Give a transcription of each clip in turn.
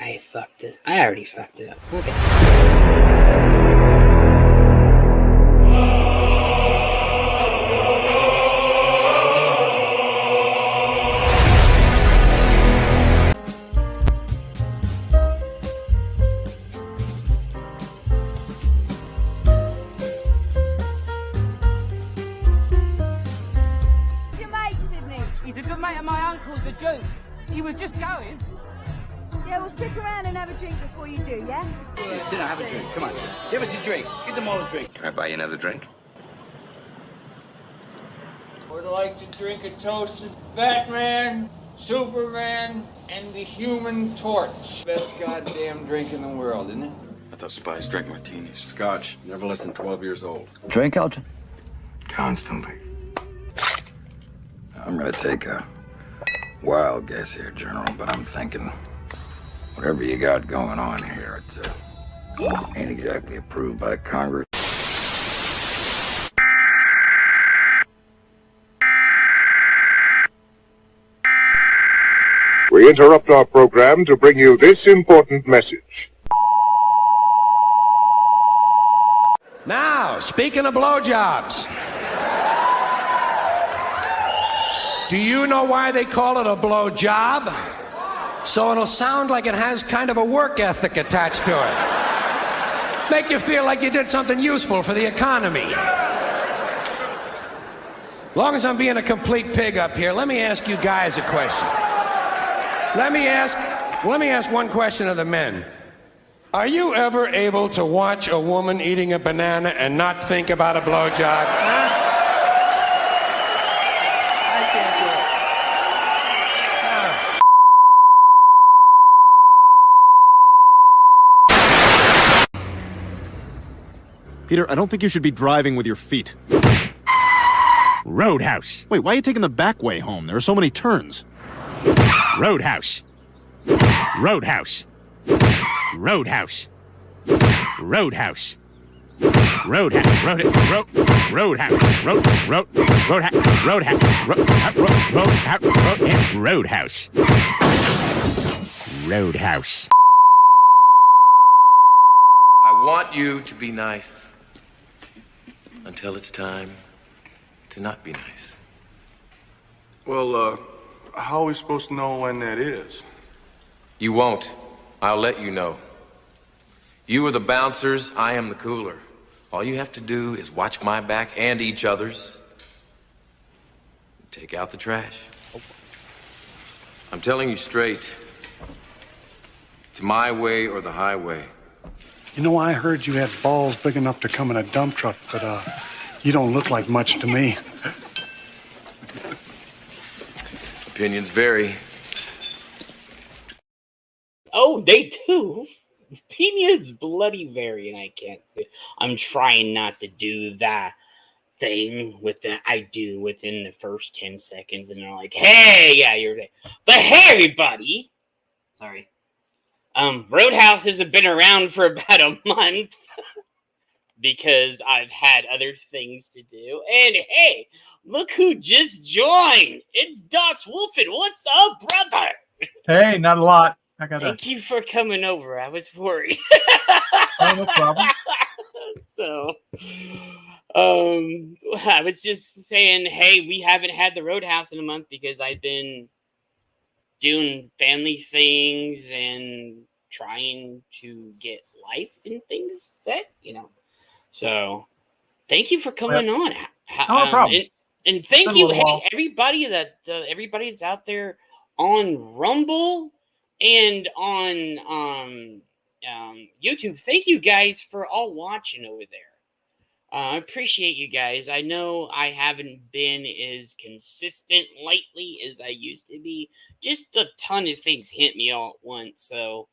I fucked this. I already fucked it up. Okay. He was just going. Yeah, well, stick around and have a drink before you do, yeah? Sit down, have a drink. Come on. Give us a drink. Give them all a drink. Can I buy you another drink? I would like to drink a toast to Batman, Superman, and the Human Torch. Best goddamn drink in the world, isn't it? I thought spies drank martinis. Scotch. Never less than 12 years old. Drink, Elgin? Constantly. I'm gonna take a wild guess here, General, but I'm thinking whatever you got going on here, it ain't exactly approved by Congress. We interrupt our program to bring you this important message. Now, speaking of blowjobs, do you know why they call it a blowjob? So it'll sound like it has kind of a work ethic attached to it. Make you feel like you did something useful for the economy. Long as I'm being a complete pig up here, let me ask you guys a question. Let me ask one question of the men. Are you ever able to watch a woman eating a banana and not think about a blowjob? Huh? I can't do it. Peter, I don't think you should be driving with your feet. Roadhouse. Wait, why are you taking the back way home? There are so many turns. Roadhouse. Roadhouse. Roadhouse. Roadhouse. Roadhouse. Roadhouse. Roadhouse. Roadhouse. I want you to be nice until it's time to not be nice. Well, how are we supposed to know when that is? You won't. I'll let you know. You are the bouncers, I am the cooler. All you have to do is watch my back and each other's. Take out the trash. I'm telling you straight. It's my way or the highway. You know, I heard you had balls big enough to come in a dump truck, but you don't look like much to me. Opinions vary. Oh, they do. Opinions bloody vary, and I can't say. I'm trying not to do that thing with that I do within the first 10 seconds, and they're like, hey, yeah, you're right. But hey, everybody. Sorry. Roadhouse hasn't been around for about a month because I've had other things to do. And hey, look who just joined. It's Das Wolfen. What's up, brother? Hey, not a lot. I got Thank you for coming over. I was worried. Oh, no problem. So, I was just saying, hey, we haven't had the Roadhouse in a month because I've been doing family things and trying to get life and things set, you know. So, thank you for coming on. No problem. And thank you, hey, everybody that's out there on Rumble and on YouTube. Thank you guys for all watching over there. I appreciate you guys. I know I haven't been as consistent lately as I used to be. Just a ton of things hit me all at once. So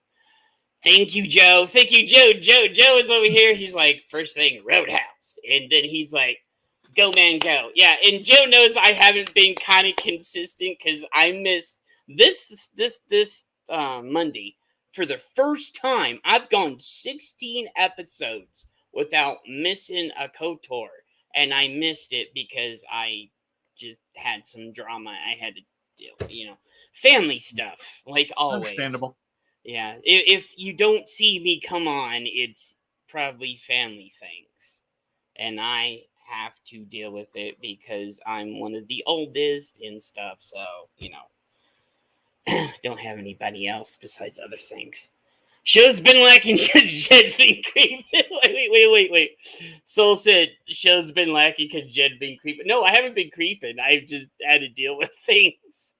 thank you, Joe. Thank you, Joe. Joe is over here. He's like, first thing, Roadhouse. And then he's like, go, man, go. Yeah, and Joe knows I haven't been kind of consistent because I missed this Monday. For the first time, I've gone 16 episodes without missing a KOTOR. And I missed it because I just had some drama I had to deal with, you know. Family stuff, like always. Understandable. Yeah. If you don't see me come on, it's probably family things. And I have to deal with it because I'm one of the oldest and stuff. So, don't have anybody else besides other things. Show's been lacking because Jed's been creeping. Wait. Soul said show's been lacking because Jed been creeping. No, I haven't been creeping. I've just had to deal with things.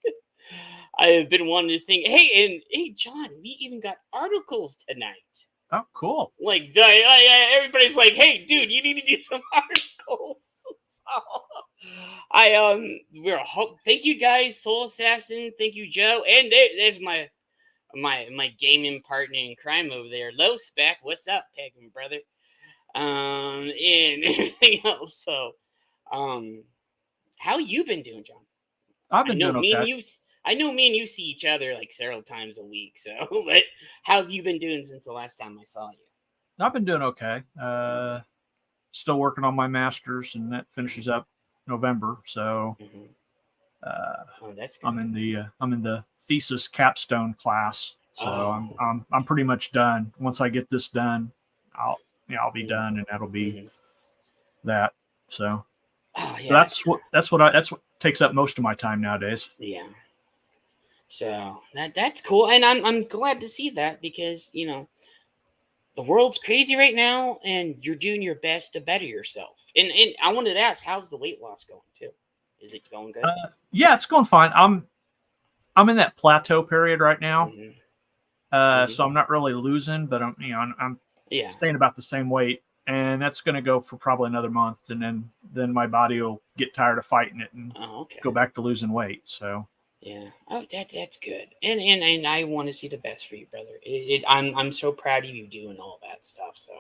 I have been wanting to think, hey, John, we even got articles tonight. Oh, cool. Like, everybody's like, hey, dude, you need to do some articles. So, thank you guys, Soul Assassin. Thank you, Joe. And there's my gaming partner in crime over there, Low Spec. What's up, Pegging brother? And everything else. So, how you been doing, John? I've been doing okay. I know me and you see each other like several times a week. So, but how have you been doing since the last time I saw you? I've been doing okay. Still working on my master's, and that finishes up November. So, that's good. I'm in the thesis capstone class. So I'm pretty much done. Once I get this done, I'll be done, and that'll be that. So, so that's what takes up most of my time nowadays. Yeah. So that's cool, and I'm glad to see that because the world's crazy right now, and you're doing your best to better yourself. And I wanted to ask, how's the weight loss going too? Is it going good? Yeah, it's going fine. I'm in that plateau period right now, so I'm not really losing, but I'm staying about the same weight, and that's going to go for probably another month, and then my body will get tired of fighting it and go back to losing weight. So. Yeah. Oh, that's good. And I want to see the best for you, brother. I'm so proud of you doing all that stuff. So,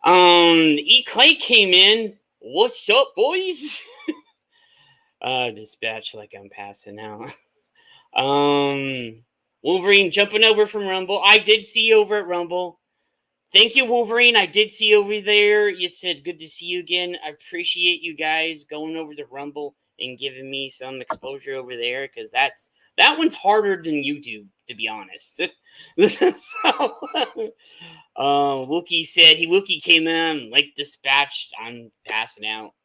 E. Clay came in. What's up, boys? Dispatch like I'm passing out. Wolverine jumping over from Rumble. I did see you over at Rumble. Thank you, Wolverine. I did see you over there. You said good to see you again. I appreciate you guys going over to Rumble and giving me some exposure over there, because that one's harder than YouTube, to be honest. So, Wookie said Wookie came in like dispatched. I'm passing out.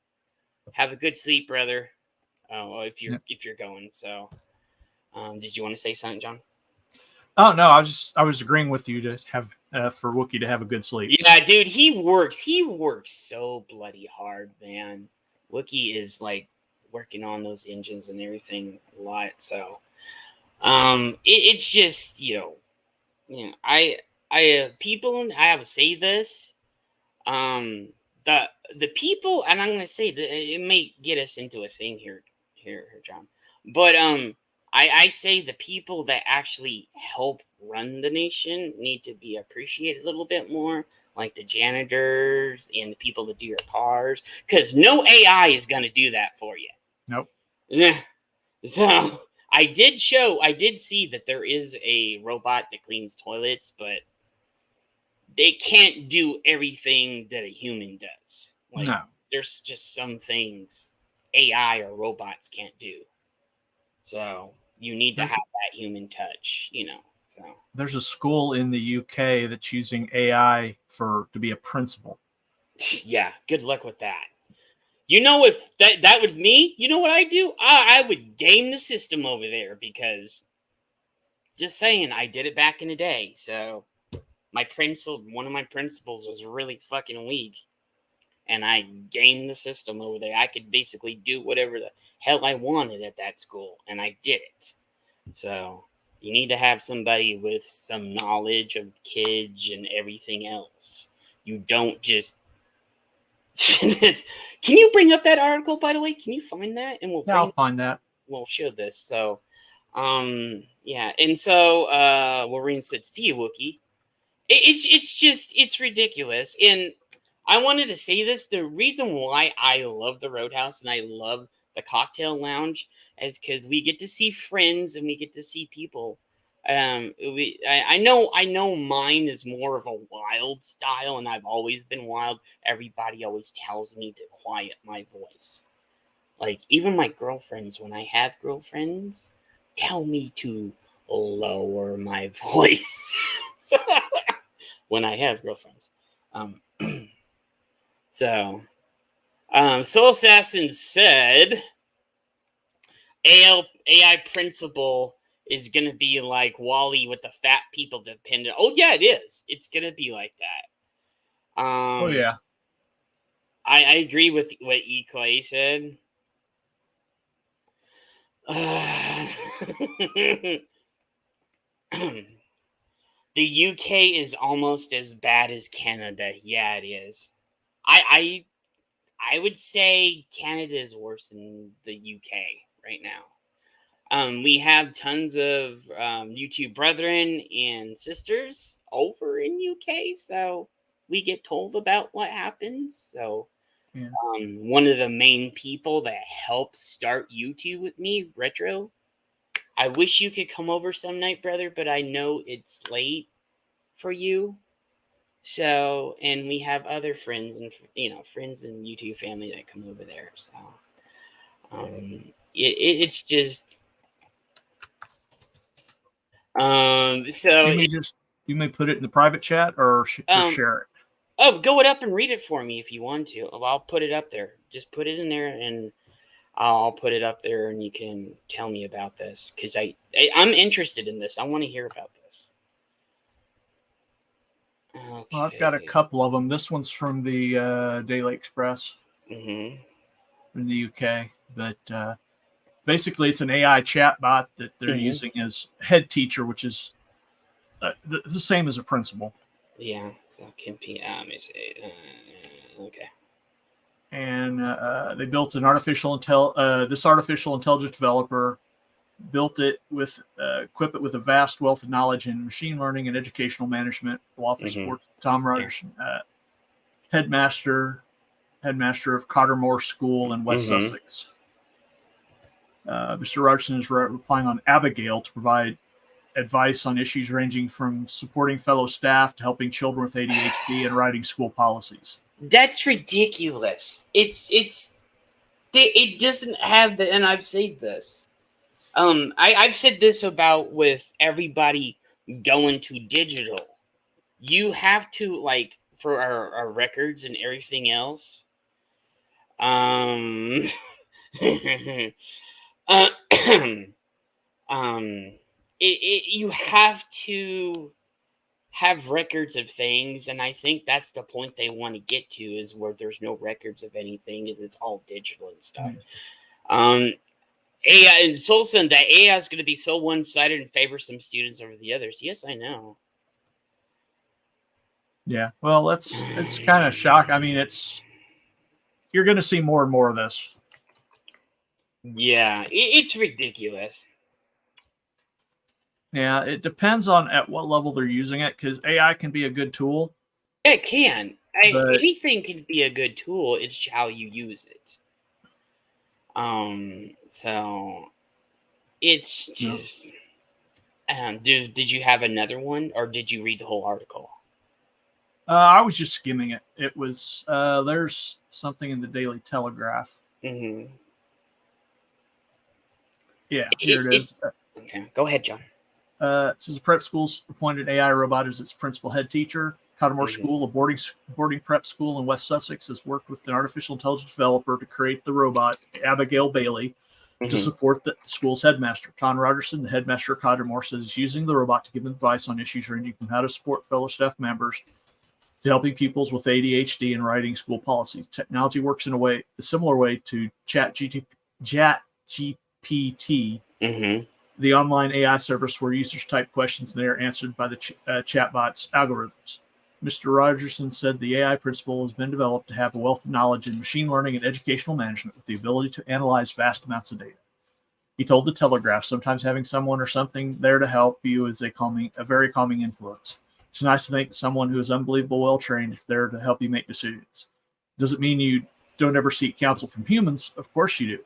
Have a good sleep, brother. If you're going. So, did you want to say something, John? Oh no, I was agreeing with you to have for Wookie to have a good sleep. Yeah, dude, he works so bloody hard, man. Wookie is like working on those engines and everything a lot. So, it's just I people, I have to say this, the people, and I'm gonna say that it may get us into a thing here, John, but I say the people that actually help run the nation need to be appreciated a little bit more, like the janitors and the people that do your cars, because no AI is going to do that for you. Nope. Yeah. So I did see that there is a robot that cleans toilets, but they can't do everything that a human does. Like, no. There's just some things AI or robots can't do. So you need to have that human touch, So there's a school in the UK that's using AI to be a principal. Yeah, good luck with that. If that was me, you know what I do? I would game the system over there, because just saying, I did it back in the day. So one of my principals was really fucking weak, and I gamed the system over there. I could basically do whatever the hell I wanted at that school, and I did it. So you need to have somebody with some knowledge of kids and everything else. You don't just... Can you bring up that article, by the way? Can you find that? And I'll find that. We'll show this. So, yeah. And so, Wolverine said, "See you, Wookie." It's ridiculous. And I wanted to say this. The reason why I love the Roadhouse and I love the cocktail lounge is because we get to see friends and we get to see people. I know mine is more of a wild style, and I've always been wild. Everybody always tells me to quiet my voice. Like, even my girlfriends, when I have girlfriends, tell me to lower my voice when I have girlfriends. Soul Assassin said AI principal is going to be like Wall-E with the fat people dependent. Oh, yeah, it is. It's going to be like that. Oh, yeah. I agree with what Clay said. The UK is almost as bad as Canada. Yeah, it is. I would say Canada is worse than the UK right now. We have tons of YouTube brethren and sisters over in UK, so we get told about what happens. So yeah. One of the main people that helped start YouTube with me, Retro, I wish you could come over some night, brother, but I know it's late for you. So, and we have other friends and, friends and YouTube family that come over there. So, it's just, so you may put it in the private chat or share it. Oh, go it up and read it for me if you want to. I'll put it up there. Just put it in there and I'll put it up there and you can tell me about this because I'm interested in this. I want to hear about this. Okay. Well, I've got a couple of them. This one's from the Daily Express in the UK, but basically it's an AI chatbot that they're using as head teacher, which is the same as a principal. Yeah, so can be okay. And they built an this artificial intelligence developer built it with equip it with a vast wealth of knowledge in machine learning and educational management. Will offer support to Tom Ryder, headmaster of Cottermore School in West Sussex. Mr. Rogerson is replying on Abigail to provide advice on issues ranging from supporting fellow staff to helping children with ADHD and writing school policies. That's ridiculous. It doesn't have the, and I've said this. I've said this about with everybody going to digital. You have to, like, for our records and everything else. You have to have records of things, and I think that's the point they want to get to, is where there's no records of anything, is it's all digital and stuff. AI and Solson, that AI is going to be so one-sided and favor some students over the others. Yes, I know. Yeah, well, it's kind of shocking. I mean, you're going to see more and more of this. Yeah, it's ridiculous. Yeah, it depends on at what level they're using it, because AI can be a good tool. It can. Anything can be a good tool. It's how you use it. So it's just. Did you have another one, or did you read the whole article? I was just skimming it. It was there's something in the Daily Telegraph. Mm-hmm. Yeah, here it is. Okay, go ahead, John. It says prep school's appointed AI robot as its principal head teacher. Cottermore School, a boarding prep school in West Sussex, has worked with an artificial intelligence developer to create the robot, Abigail Bailey, to support the school's headmaster. Tom Rogerson, the headmaster of Cottermore, says he's using the robot to give advice on issues ranging from how to support fellow staff members to helping pupils with ADHD and writing school policies. Technology works in a similar way to ChatGPT, the online AI service where users type questions and they are answered by the chatbot's algorithms. Mr. Rogerson said the AI principle has been developed to have a wealth of knowledge in machine learning and educational management with the ability to analyze vast amounts of data. He told the Telegraph, sometimes having someone or something there to help you is a very calming influence. It's nice to think that someone who is unbelievable well-trained is there to help you make decisions. Doesn't mean you don't ever seek counsel from humans. Of course you do.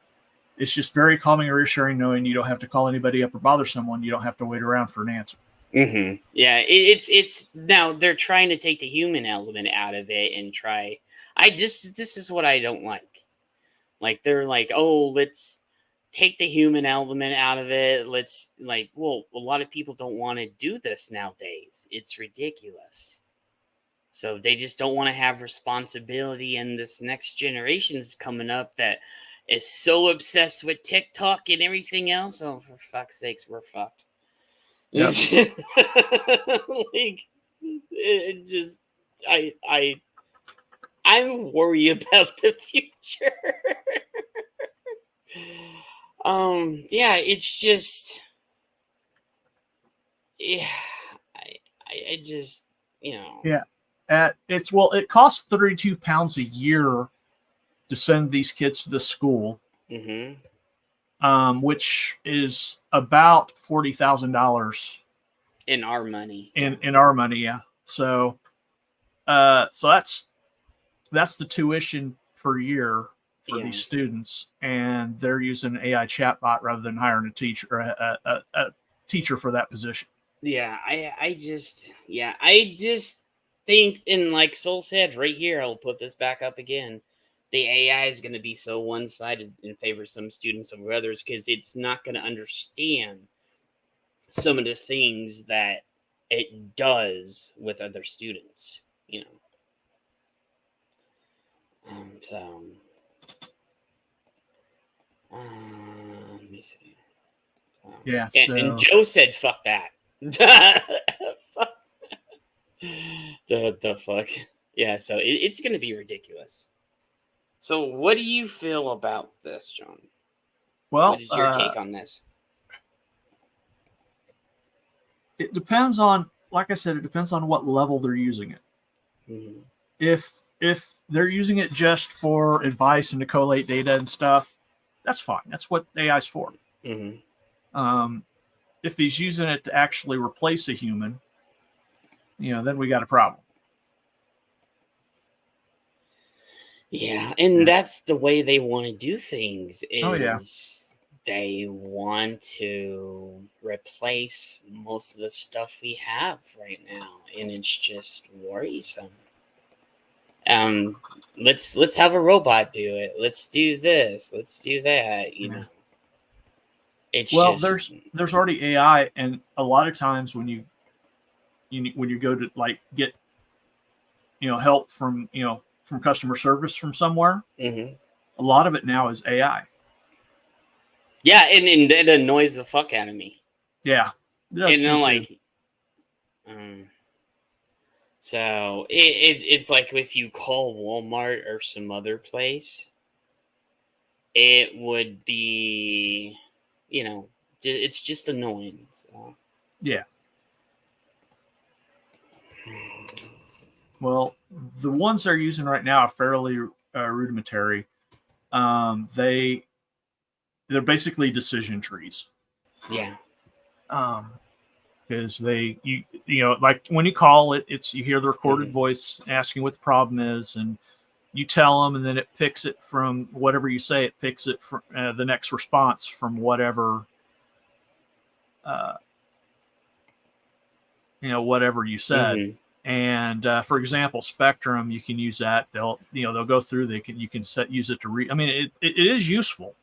It's just very calming and reassuring knowing you don't have to call anybody up or bother someone. You don't have to wait around for an answer. Yeah, it's now they're trying to take the human element out of it and this is what I don't like. Like, they're like, oh, let's take the human element out of it. Let's a lot of people don't want to do this nowadays. It's ridiculous. So they just don't want to have responsibility, and this next generation is coming up that is so obsessed with TikTok and everything else. Oh, for fuck's sakes, we're fucked. Yep. It just, I'm worried about the future. Yeah, it's just, yeah, I just, Yeah. It costs £32 a year to send these kids to the school, which is about $40,000 in our money. In our money, yeah. So that's the tuition per year for these students, and they're using an AI chatbot rather than hiring a teacher, a teacher for that position. Yeah, I just think, and like Soul said right here, I'll put this back up again. The AI is going to be so one-sided in favor of some students over others because it's not going to understand some of the things that it does with other students, So, let me see. Yeah, and Joe said, "Fuck that." Fuck. The fuck. Yeah, so it's going to be ridiculous. So, what do you feel about this, John? Well, what is your take on this? It depends on, like I said, it depends on what level they're using it. Mm-hmm. If they're using it just for advice and to collate data and stuff, that's fine. That's what AI is for. Mm-hmm. If he's using it to actually replace a human, then we got a problem. Yeah, and that's the way they want to do things. They want to replace most of the stuff we have right now, and it's just worrisome. Let's have a robot do it. Let's do this. Let's do that. It's there's already AI, and a lot of times when you go to get help from from customer service from somewhere, a lot of it now is AI. Yeah, and it annoys the fuck out of me. Yeah, so it's like if you call Walmart or some other place, it would be, it's just annoying. So. Yeah. Well, the ones they're using right now are fairly rudimentary. They're basically decision trees. Yeah. Because like when you call it, you hear the recorded voice asking what the problem is, and you tell them, and then it picks it from whatever you say. It picks it from the next response from whatever, whatever you said. And for example, Spectrum, you can use that. They'll go through. You can use it to read. I mean, it is useful.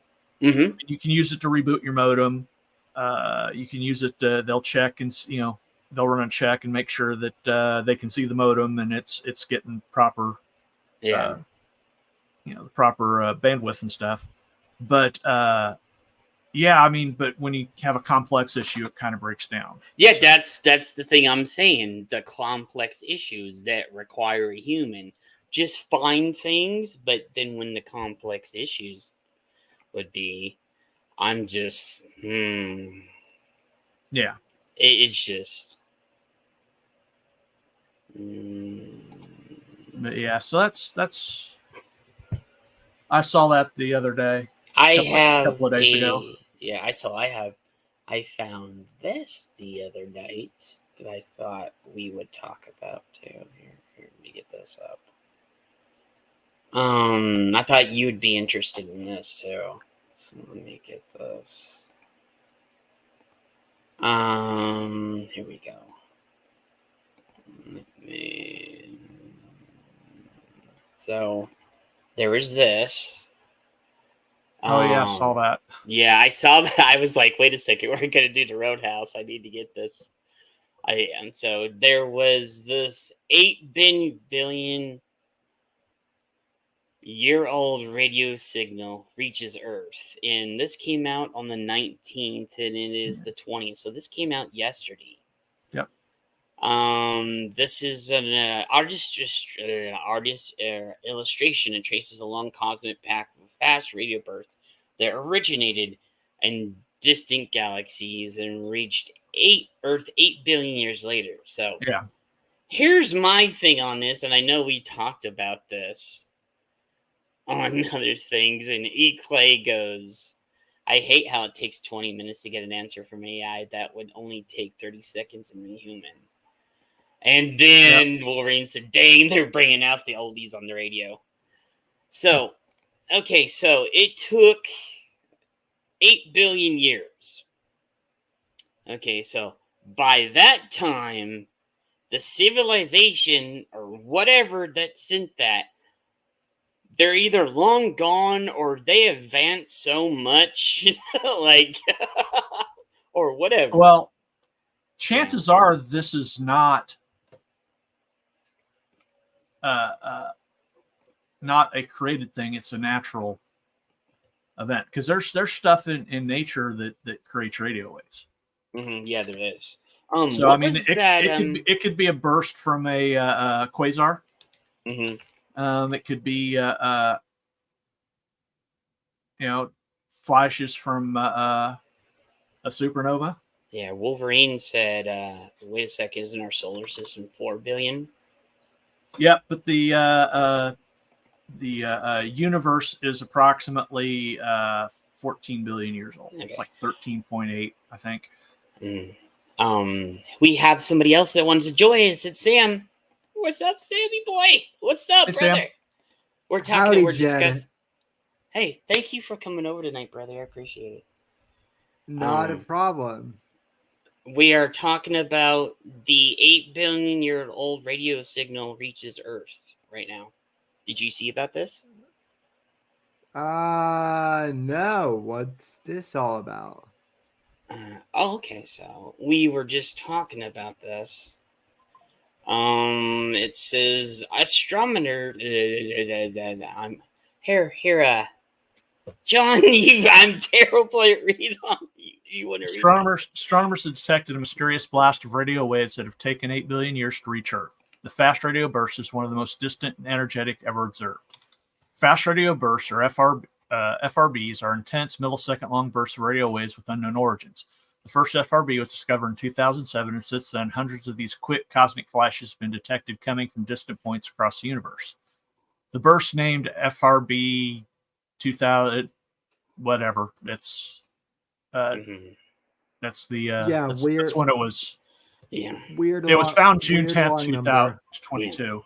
Mm-hmm. You can use it to reboot your modem. You can use it. They'll check and they'll run a check and make sure that they can see the modem and it's getting proper. Yeah. The proper bandwidth and stuff. But yeah, I mean, but when you have a complex issue, it kind of breaks down. Yeah, so. That's the thing I'm saying. The complex issues that require a human, just find things, but then when the complex issues would be, I'm just, yeah, it's just, But yeah, so that's. I saw that the other day. A couple of days ago. Yeah, I found this the other night that I thought we would talk about too. Here, let me get this up. I thought you'd be interested in this too. So let me get this. Here we go. So there is this. Oh, yeah, I saw that. Yeah, I saw that. I was like, wait a second, we're going to do the Roadhouse. I need to get this. And so there was this 8 billion-year-old radio signal reaches Earth. And this came out on the 19th, and it is the 20th. So this came out yesterday. Yep. This is an artist illustration and traces a long cosmic path of a fast radio burst that originated in distant galaxies and reached Earth 8 billion years later. So yeah, here's my thing on this, and I know we talked about this on other things, and E. Clay goes, I hate how it takes 20 minutes to get an answer from AI that would only take 30 seconds in a human. And then Wolverine said, dang, they're bringing out the oldies on the radio. So, okay, so it took 8 billion years. Okay, so by that time, the civilization or whatever that sent that, they're either long gone or they advanced so much, like, or whatever. Well, chances are this is not not a created thing. It's a natural event, because there's stuff in nature that creates radio waves. Mm-hmm. Yeah, there is. So I mean, it could be a burst from a quasar. Mm-hmm. It could be flashes from a supernova. Yeah, Wolverine said, "Wait a second, isn't our solar system 4 billion?" Yep, but the universe is approximately 14 billion years old. Okay. It's like 13.8, I think. We have somebody else that wants to join us. It's Sam. What's up, Sammy boy? What's up, brother? Sam. We're talking. We're discussing. Hey, thank you for coming over tonight, brother. I appreciate it. Not a problem. We are talking about the 8 billion year old radio signal reaches Earth right now. Did you see about this? No. What's this all about? Okay. So we were just talking about this. It says astronomer. I'm here. John, I'm terrible at reading on you. You want to Astronomers have detected a mysterious blast of radio waves that have taken 8 billion years to reach Earth. The fast radio burst is one of the most distant and energetic ever observed. Fast radio bursts, or FRBs, are intense millisecond-long bursts of radio waves with unknown origins. The first FRB was discovered in 2007, and since then, hundreds of these quick cosmic flashes have been detected coming from distant points across the universe. The burst, named FRB 2000, whatever, that's the weird. That's when it was. Yeah, weird. It was found June 10th, 2022.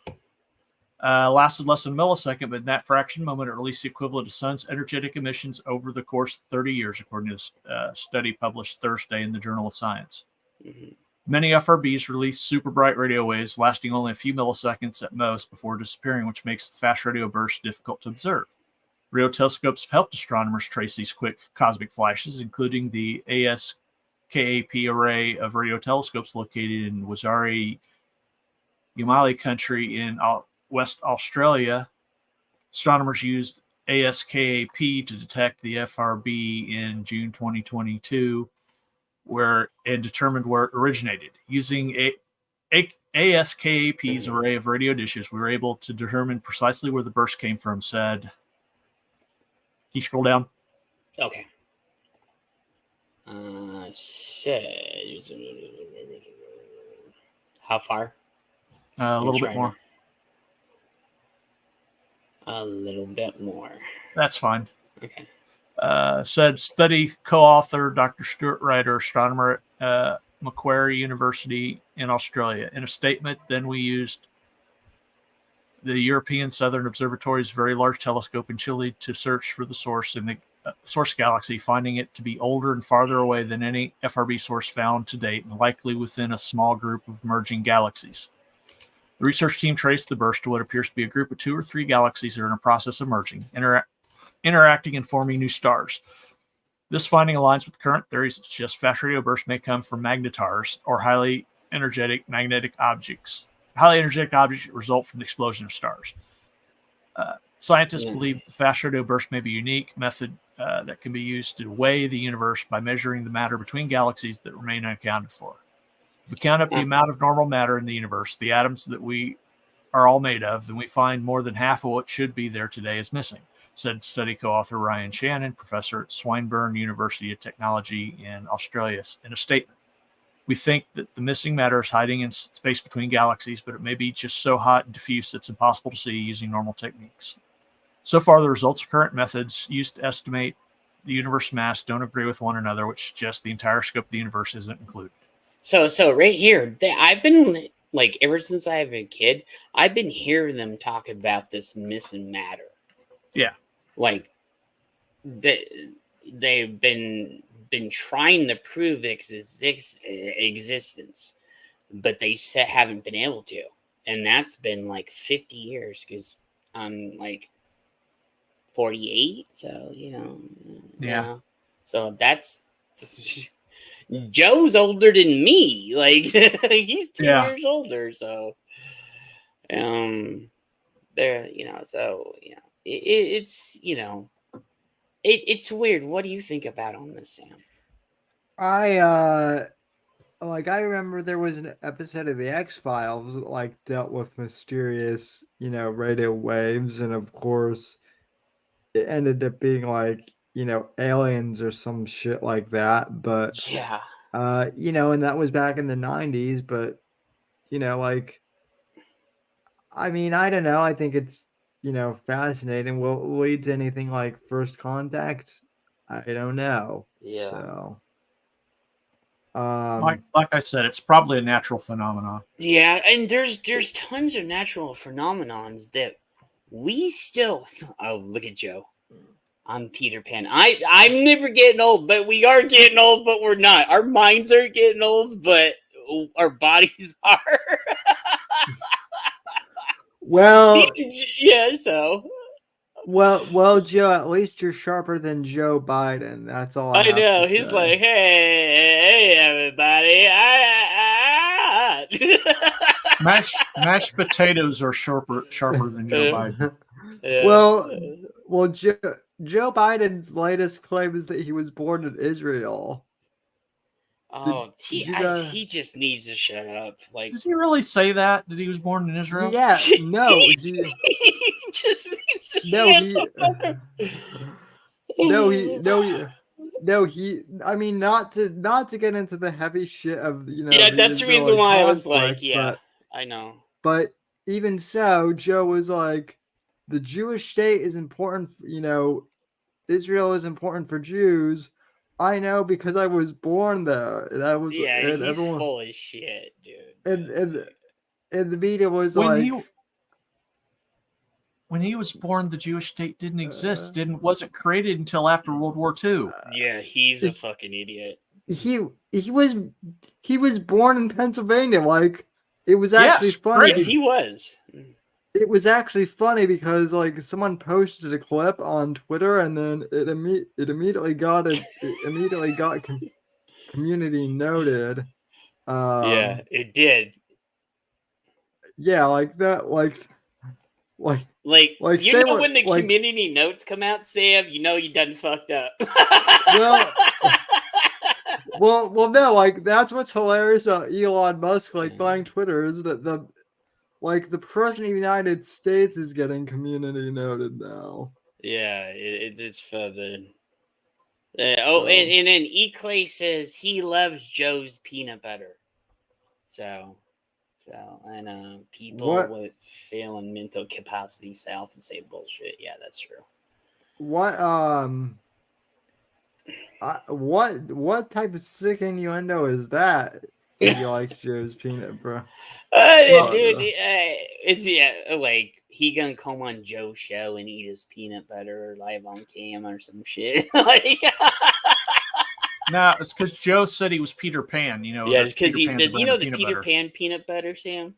Lasted less than a millisecond, but in that fraction moment, it released the equivalent of sun's energetic emissions over the course of 30 years, according to this study published Thursday in the Journal of Science. Mm-hmm. Many FRBs release super bright radio waves lasting only a few milliseconds at most before disappearing, which makes the fast radio bursts difficult to observe. Radio telescopes have helped astronomers trace these quick cosmic flashes, including the ASKAP array of radio telescopes located in Wazari Yamali country in West Australia. Astronomers used ASKAP to detect the FRB in June 2022, and determined where it originated. Using ASKAP's array of radio dishes, we were able to determine precisely where the burst came from, said. Can you scroll down? Okay. Says how far? A little bit more. A little bit more. That's fine. Okay. Said study co-author Dr. Stuart Ryder, astronomer at Macquarie University in Australia. In a statement, then we used the European Southern Observatory's Very Large Telescope in Chile to search for the source in the source galaxy, finding it to be older and farther away than any FRB source found to date, and likely within a small group of emerging galaxies. The research team traced the burst to what appears to be a group of 2 or 3 galaxies that are in a process of merging. interacting and forming new stars. This finding aligns with current theories that suggest fast radio bursts may come from magnetars or highly energetic magnetic objects. Highly energetic objects result from the explosion of stars. Scientists believe the fast radio burst may be a unique method that can be used to weigh the universe by measuring the matter between galaxies that remain unaccounted for. If we count up the amount of normal matter in the universe, the atoms that we are all made of, then we find more than half of what should be there today is missing, said study co-author Ryan Shannon, professor at Swinburne University of Technology in Australia, in a statement. We think that the missing matter is hiding in space between galaxies, but it may be just so hot and diffuse that it's impossible to see using normal techniques. So far, the results of current methods used to estimate the universe mass don't agree with one another, which suggests the entire scope of the universe isn't included. So right here, I've been, like, ever since I have a kid, I've been hearing them talk about this missing matter. Yeah. Like, they've been trying to prove existence, but they haven't been able to. And that's been, like, 50 years, because I'm, like, 48, so, you know. Yeah. So that's... Joe's older than me. Like, he's 2 years older, so... There, you know, so, you know, it's, you know... It's weird. What do you think about on this, Sam? I remember there was an episode of the X-Files that, like, dealt with mysterious, you know, radio waves, and of course it ended up being, like, you know, aliens or some shit like that, but yeah, you know, and that was back in the 90s, but, you know, like, I mean, I don't know, I think it's, you know, fascinating. Will it lead to anything like First Contact? I don't know. Yeah. So, like I said, it's probably a natural phenomenon. Yeah, and there's tons of natural phenomenons that we still... Oh, look at Joe. I'm Peter Pan. I'm never getting old, but we are getting old, but we're not. Our minds are getting old, but our bodies are. Well, yeah, so. Well, Joe, at least you're sharper than Joe Biden. That's all I know. have to He's say. like, hey, everybody. Mashed potatoes are sharper than Joe Biden. Yeah. Well, Joe Biden's latest claim is that he was born in Israel. Oh, he just needs to shut up. Like, did he really say that? That he was born in Israel? Yeah, no. he just needs to I mean, not to get into the heavy shit of, you know. Yeah, that's the reason why I was like, yeah, I know. But even so, Joe was like, the Jewish state is important. You know, Israel is important for Jews. I know because I was born there. And I was, yeah, and he's everyone, full of shit, dude. And the media was when he was born, the Jewish state didn't exist. Wasn't created until after World War II. Yeah, he's a fucking idiot. He was born in Pennsylvania. Like, it was actually funny. Yes, he was. It was actually funny because, like, someone posted a clip on Twitter, and then it immediately got community noted. Yeah, it did. Yeah, like that, like you know when the community notes come out, Sam, you know you done fucked up. well, no, like, that's what's hilarious about Elon Musk, like, buying Twitter, is that the president of the United States is getting community noted now. Yeah, it's further. And then E-Clay says he loves Joe's peanut butter. So, and people with failing mental capacity self and say bullshit. Yeah, that's true. What type of sick innuendo is that? He likes Joe's peanut, bro. Dude, it's like he gonna come on Joe's show and eat his peanut butter live on cam or some shit. Like, no, it's because Joe said he was Peter Pan. You know, yeah, it's because you know the Peter butter. Pan peanut butter, Sam.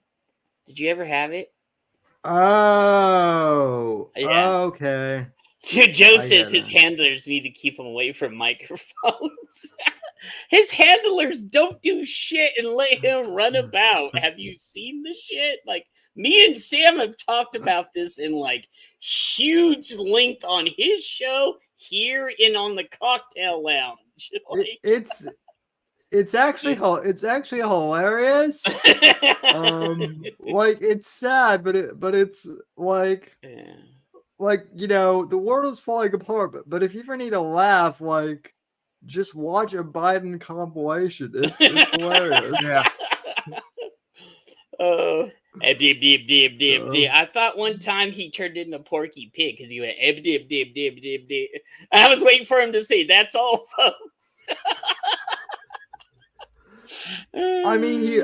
Did you ever have it? Oh, yeah. Okay. Joe says his handlers need to keep him away from microphones. His handlers don't do shit and let him run about. Have you seen the shit? Like, me and Sam have talked about this in like huge length on his show here and on the Cocktail Lounge. Like, it's actually hilarious. Like, it's sad, but it's like, like, you know, the world is falling apart. But if you ever need a laugh, like, just watch a Biden compilation. It's hilarious. Yeah. Dib, dib, dib, dib, dib. I thought one time he turned into Porky Pig because he went dib, dib, dib, dib, dib. I was waiting for him to say, "That's all, folks." I mean, he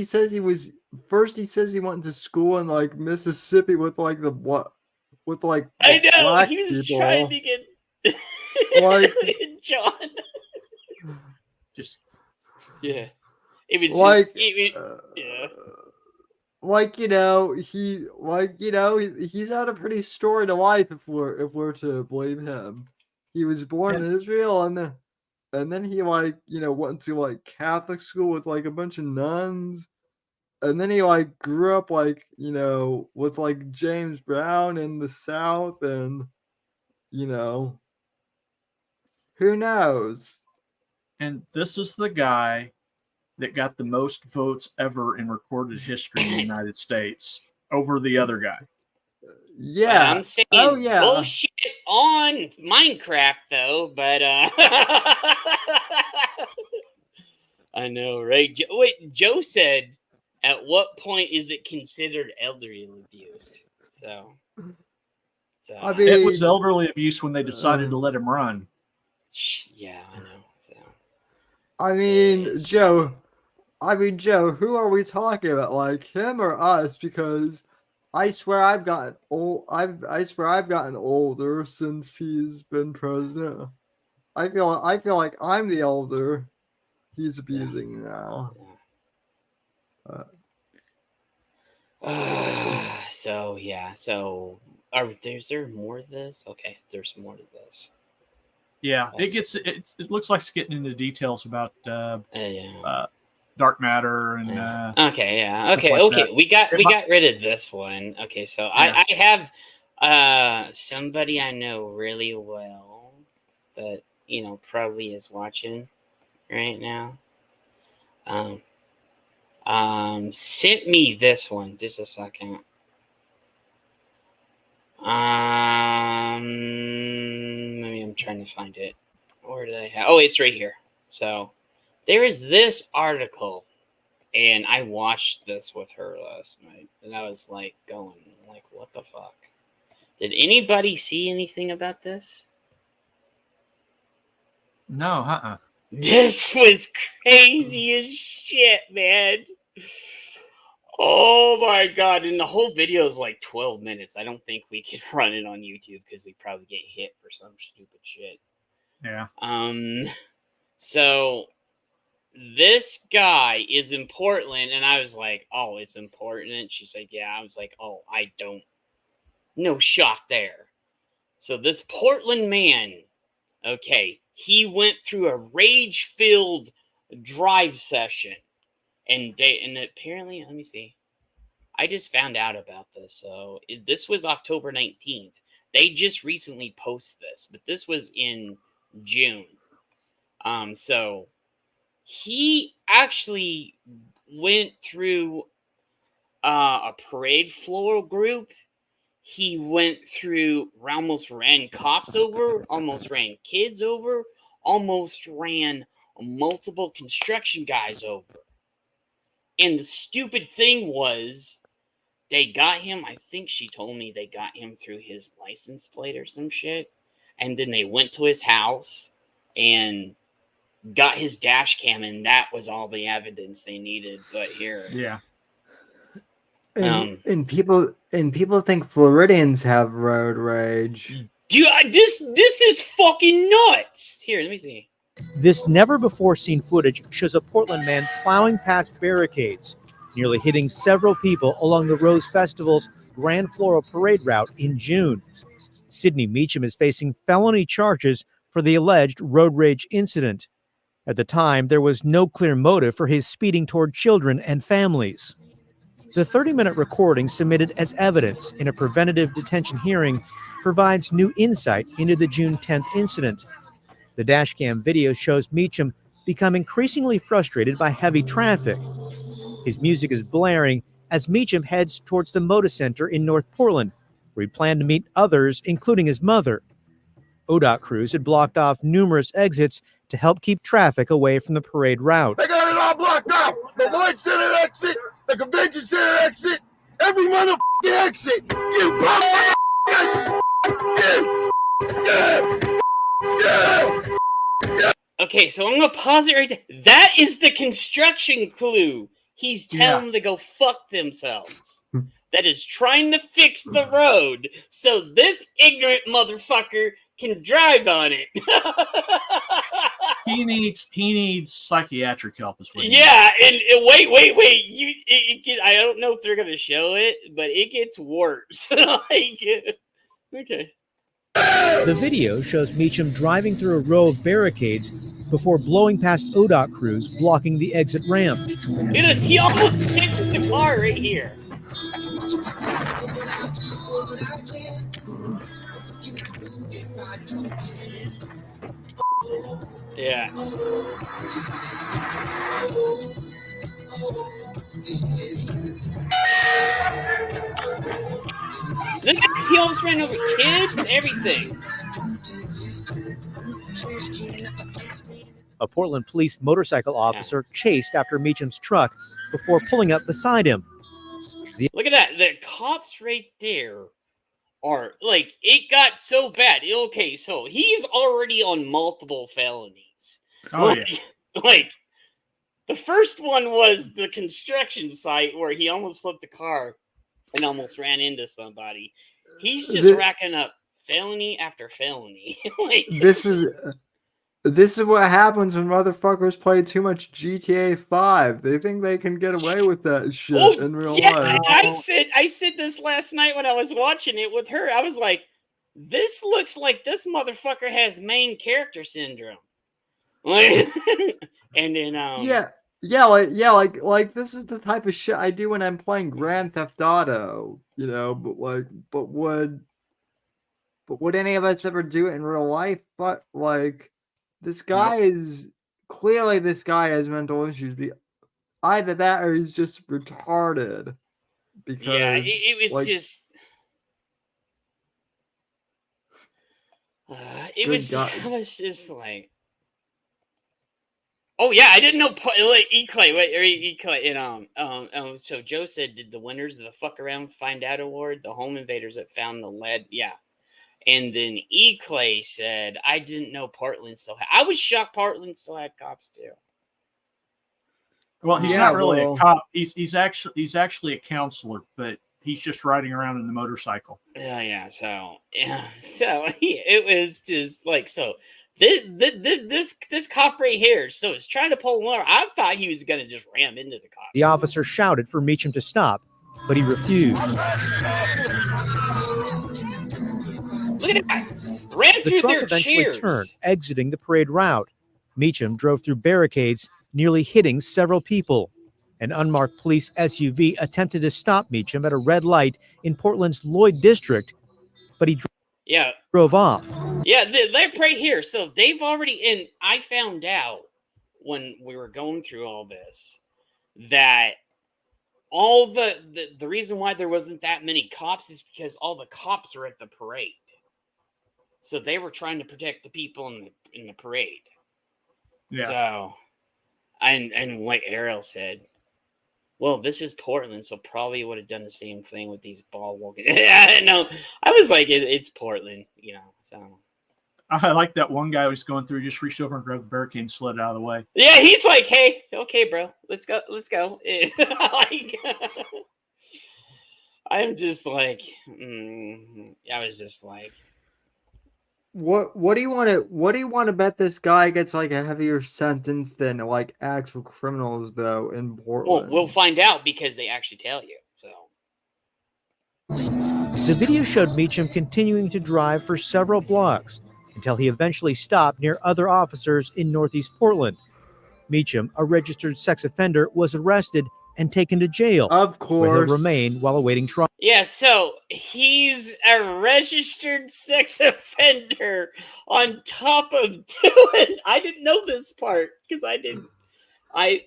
says he went to school in like Mississippi with like the I know black he was people. trying to get like John. Just yeah, it was like yeah. Like, you know, he's had a pretty storied life if we're to believe him. He was born in Israel and then he, like, you know, went to like Catholic school with like a bunch of nuns. And then he like grew up like, you know, with like James Brown in the South, and, you know, who knows? And this is the guy that got the most votes ever in recorded history in the United States over the other guy. Yeah. I'm saying bullshit on Minecraft though, but I know, right? Wait, Joe said, at what point is it considered elderly abuse? So I mean, it was elderly abuse when they decided to let him run. Yeah, I know. So I mean, Joe, who are we talking about? Like, him or us? Because I swear I've gotten old. I swear I've gotten older since he's been president. I feel like I'm the elder he's abusing now. So yeah. So is there more to this? Okay, there's more to this. Yeah, it looks like it's getting into details about dark matter and okay. that. We got rid of this one. Okay, so I have somebody I know really well that, you know, probably is watching right now. Sent me this one. Just a second. Maybe I'm trying to find it. Where did I have? Oh, it's right here. So there is this article, and I watched this with her last night, and I was like going, like, what the fuck? Did anybody see anything about this? No, This was crazy as shit, man. Oh my god, and the whole video is like 12 minutes. I don't think we can run it on YouTube because we probably get hit for some stupid shit. Yeah. So this guy is in Portland, and I was like, oh, it's in Portland? She's like, yeah. I was like, oh, no shock there. So this Portland man, okay, he went through a rage-filled drive session. And apparently, let me see. I just found out about this. So this was October 19th. They just recently posted this, but this was in June. So he actually went through a parade floral group. He went through, almost ran cops over, almost ran kids over, almost ran multiple construction guys over. And the stupid thing was, they got him, I think she told me they got him through his license plate or some shit. And then they went to his house and got his dash cam, and that was all the evidence they needed. But here. Yeah. And people think Floridians have road rage. Dude, this is fucking nuts. Here, let me see. This never-before-seen footage shows a Portland man plowing past barricades, nearly hitting several people along the Rose Festival's Grand Floral Parade route in June. Sidney Meacham is facing felony charges for the alleged road rage incident. At the time, there was no clear motive for his speeding toward children and families. The 30-minute recording submitted as evidence in a preventative detention hearing provides new insight into the June 10th incident. The dashcam video shows Meacham become increasingly frustrated by heavy traffic. His music is blaring as Meacham heads towards the Moda Center in North Portland, where he planned to meet others, including his mother. ODOT crews had blocked off numerous exits to help keep traffic away from the parade route. They got it all blocked off. The Lloyd Center exit, the Convention Center exit, every motherfucking exit. You Okay, so I'm gonna pause it right there. That is the construction clue. He's telling them to go fuck themselves. That is trying to fix the road so this ignorant motherfucker can drive on it. He needs psychiatric help as well. Yeah, and wait. I don't know if they're gonna show it, but it gets worse. Okay. The video shows Meacham driving through a row of barricades before blowing past ODOT crews blocking the exit ramp. He almost hits the car right here. Yeah. Look at he almost ran over kids, everything. A Portland police motorcycle officer chased after Meacham's truck before pulling up beside him. Look at that. The cops right there are like, it got so bad. Okay, so he's already on multiple felonies. Oh, like the first one was the construction site where he almost flipped the car and almost ran into somebody. He's just racking up felony after felony. This is what happens when motherfuckers play too much GTA 5. They think they can get away with that shit in real life. I said this last night when I was watching it with her. I was like, this looks like this motherfucker has main character syndrome. And then like this is the type of shit I do when I'm playing Grand Theft Auto, you know, but would any of us ever do it in real life? But like this guy has mental issues. Either that or he's just retarded. Because it was just I was just like, oh yeah, I didn't know and so Joe said, did the winners of the Fuck Around Find Out Award, the home invaders that found the lead? Yeah. And then E-Clay said, I didn't know Portland still had. I was shocked Portland still had cops too. Well, he's not really a cop. He's actually a counselor, but he's just riding around in the motorcycle. Yeah. So it was just like, so this cop right here, so it's trying to pull him over. I thought he was gonna just ram into the cop. The officer shouted for Meacham to stop, but he refused. Look at that! Ran the through truck their eventually chairs. turned, exiting the parade route. Meacham drove through barricades, nearly hitting several people. An unmarked police SUV attempted to stop Meacham at a red light in Portland's Lloyd district, but he drove off. Yeah, they're right here. So they've already, and I found out when we were going through all this that all the reason why there wasn't that many cops is because all the cops are at the parade. So they were trying to protect the people in the parade. Yeah. So, and like Ariel said, well, this is Portland, so probably would have done the same thing with these ball walkers. Yeah, no, I was like, it's Portland, you know. So I like that one guy was going through, just reached over and grabbed the barricade and slid out of the way. Yeah, he's like, hey, okay, bro, let's go. I'm just like, I was just like, What do you want to bet this guy gets like a heavier sentence than like actual criminals though in Portland? Well, we'll find out because they actually tell you. So The video showed Meacham continuing to drive for several blocks until he eventually stopped near other officers in Northeast Portland. Meacham, a registered sex offender, was arrested and taken to jail. Of course. Where he'll remain while awaiting trial. yeah, so he's a registered sex offender on top of doing. I didn't know this part because I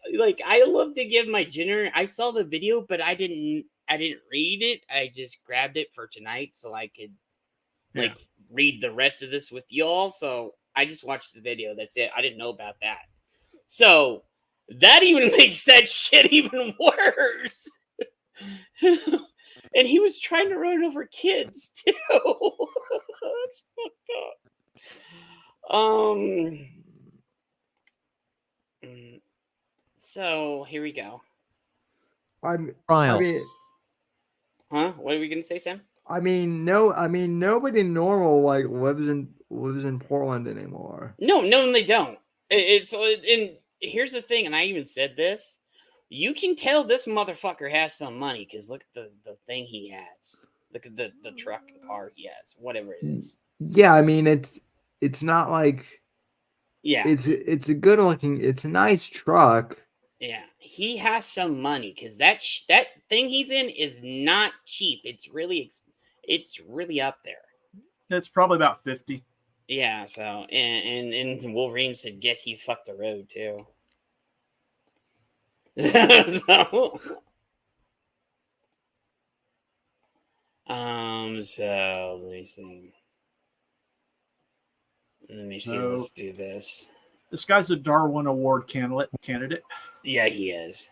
love to give my gender. I saw the video, but I didn't read it. I just grabbed it for tonight so I could read the rest of this with y'all. So I just watched the video. That's it. I didn't know about that. So that even makes that shit even worse. And he was trying to run over kids too. That's fucked up. So here we go. I mean, huh? What are we gonna say, Sam? Nobody normal like lives in Portland anymore. No, they don't. And here's the thing, and I even said this. You can tell this motherfucker has some money because look at the thing he has. Look at the truck and car he has, whatever it is. Yeah, I mean it's not like it's a good looking, it's a nice truck. Yeah, he has some money because that thing he's in is not cheap. It's really up there. It's probably about 50. Yeah, so and Wolverine said, guess he fucked the road too. So let me see. Let's do this. This guy's a Darwin Award candidate. Yeah, he is.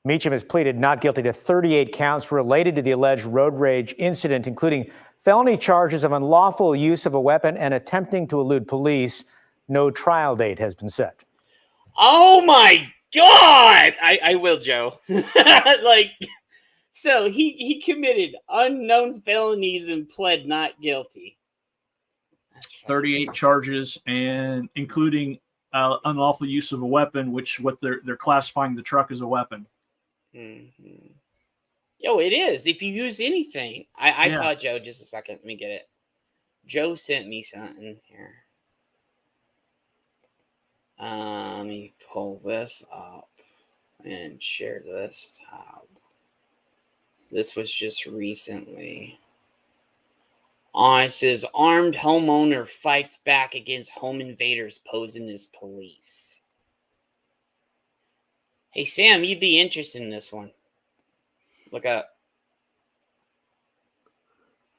Meacham has pleaded not guilty to 38 counts related to the alleged road rage incident, including felony charges of unlawful use of a weapon and attempting to elude police. No trial date has been set. Oh my God! I will, Joe. So he committed unknown felonies and pled not guilty. 38 charges, and including unlawful use of a weapon, which what they're classifying the truck as a weapon. Mm-hmm. Yo, it is. If you use anything, I saw Joe. Just a second, let me get it. Joe sent me something here. Let me pull this up and share this tab. This was just recently. It says armed homeowner fights back against home invaders posing as police. Hey Sam, you'd be interested in this one. Look up.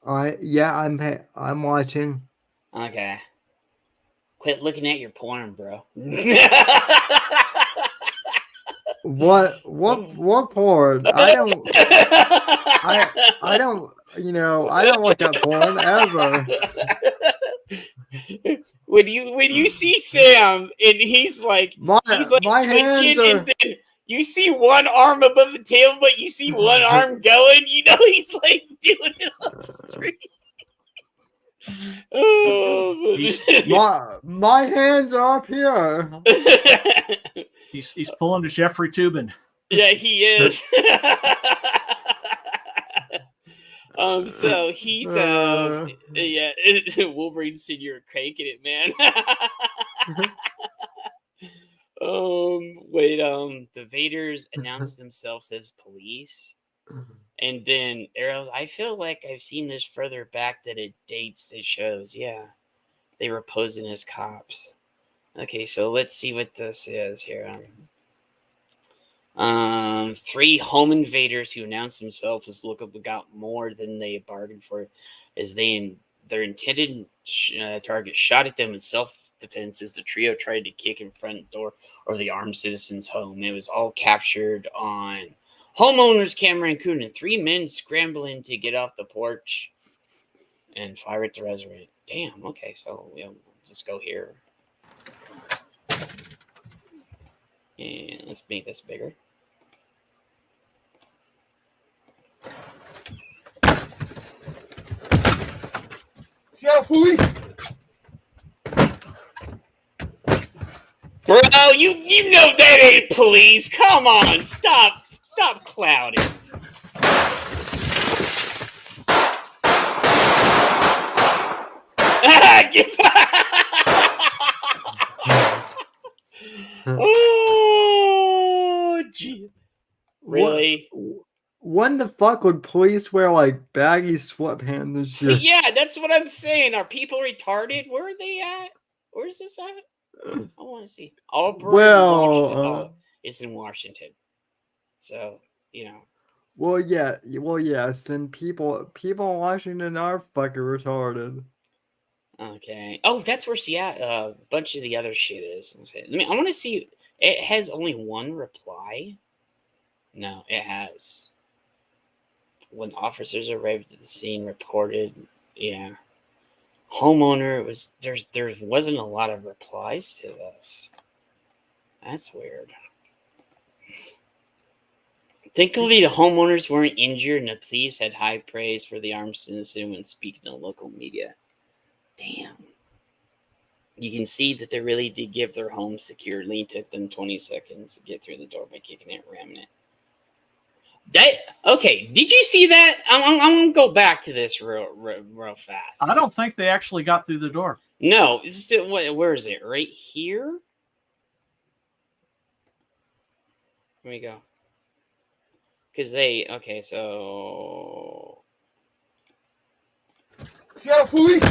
I'm watching. Okay. Quit looking at your porn, bro. What porn? I don't look at porn ever. When you see Sam and he's like twitching, and then you see one arm above the table, but you see one arm going, you know he's like doing it on the street. My hands are up here. He's pulling to Jeffrey Toobin. Yeah, he is. So he's Wolverine said you're cranking it, man. The Vaders announced themselves as police. And then Arrows, I feel like I've seen this further back that it shows. Yeah. They were posing as cops. Okay, so let's see what this is here. 3 home invaders who announced themselves as lookup got more than they bargained for, as their intended target shot at them in self-defense as the trio tried to kick in front door of the armed citizen's home. It was all captured on homeowner's camera, including 3 men scrambling to get off the porch and fire at the resident. Damn. Okay, so we'll just go here. And let's make this bigger. Seattle police. Bro, you know that ain't police. Come on, stop clouding. Oh, gee. Really? When the fuck would police wear like baggy sweatpants and shit? Yeah, that's what I'm saying. Are people retarded? Where are they at? Where's this at? I want to see. It's in Washington. So, Well, yes. Then people in Washington are fucking retarded. Okay. Oh, that's where Seattle. A bunch of the other shit is. I want to see. It has only one reply. No, it has. When officers arrived at the scene, reported. Yeah. Homeowner was there wasn't a lot of replies to this. That's weird. Thankfully, the homeowners weren't injured, and the police had high praise for the armed citizen when speaking to local media. Damn. You can see that they really did give their home securely. It took them 20 seconds to get through the door by kicking it, ramming it. Okay, did you see that? I'm going to go back to this real fast. I don't think they actually got through the door. No. Where is it? Right here? Let me go. Because okay, so... Seattle police.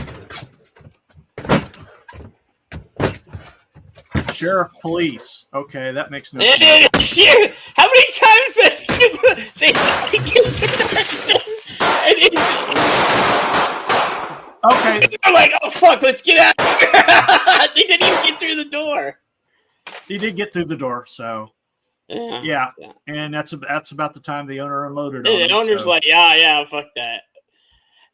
Sheriff police. Okay, that makes no sense. How many times they try to get Okay. They're like, oh fuck, let's get out of here. They didn't even get through the door. He did get through the door, so yeah. And that's about the time the owner unloaded on The him, owner's so. like, yeah, fuck that.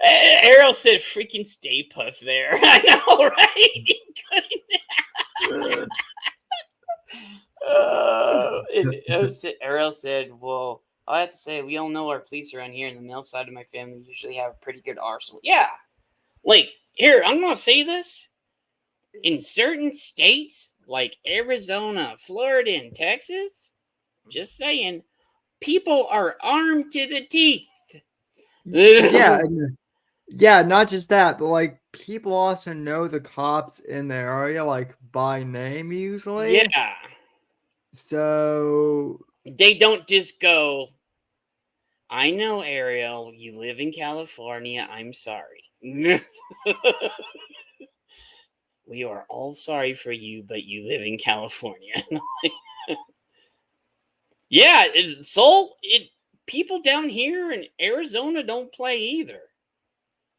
Ariel said freaking Stay Puft there. I know, right? Ariel said, well, I have to say, we all know our police around here, and the male side of my family usually have a pretty good arsenal. Yeah. Like, here, I'm going to say this. In certain states, like Arizona, Florida, and Texas, just saying, people are armed to the teeth. Yeah, not just that, but like people also know the cops in the area, like by name usually. Yeah. So they don't just go, I know, Ariel, you live in California. I'm sorry. We are all sorry for you, but you live in California. Yeah, people down here in Arizona don't play either.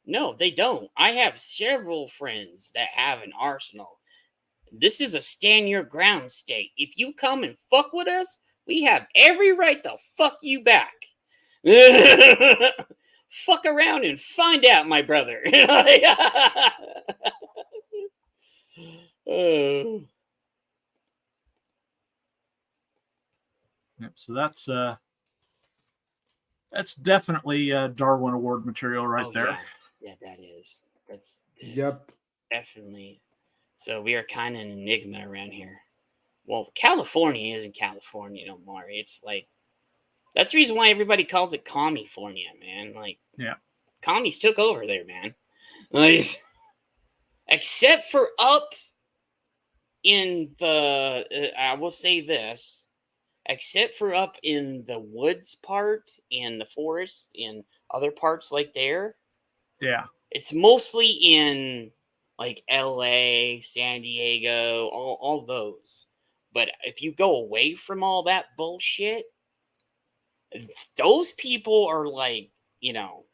No, they don't. I have several friends that have an arsenal. This is a stand your ground state. If you come and fuck with us, we have every right to fuck you back. Fuck around and find out, my brother. Yep, so that's definitely Darwin Award material right there. Yeah, that is. That's yep, definitely. So we are kind of an enigma around here. Well, California isn't California no more. It's like that's the reason why everybody calls it Commifornia, man. Like, yeah, commies took over there, man. Like, except for up in the, I will say this. Except for up in the woods part and the forest and other parts like there. Yeah. It's mostly in like LA, San Diego, all those. But if you go away from all that bullshit, those people are like, the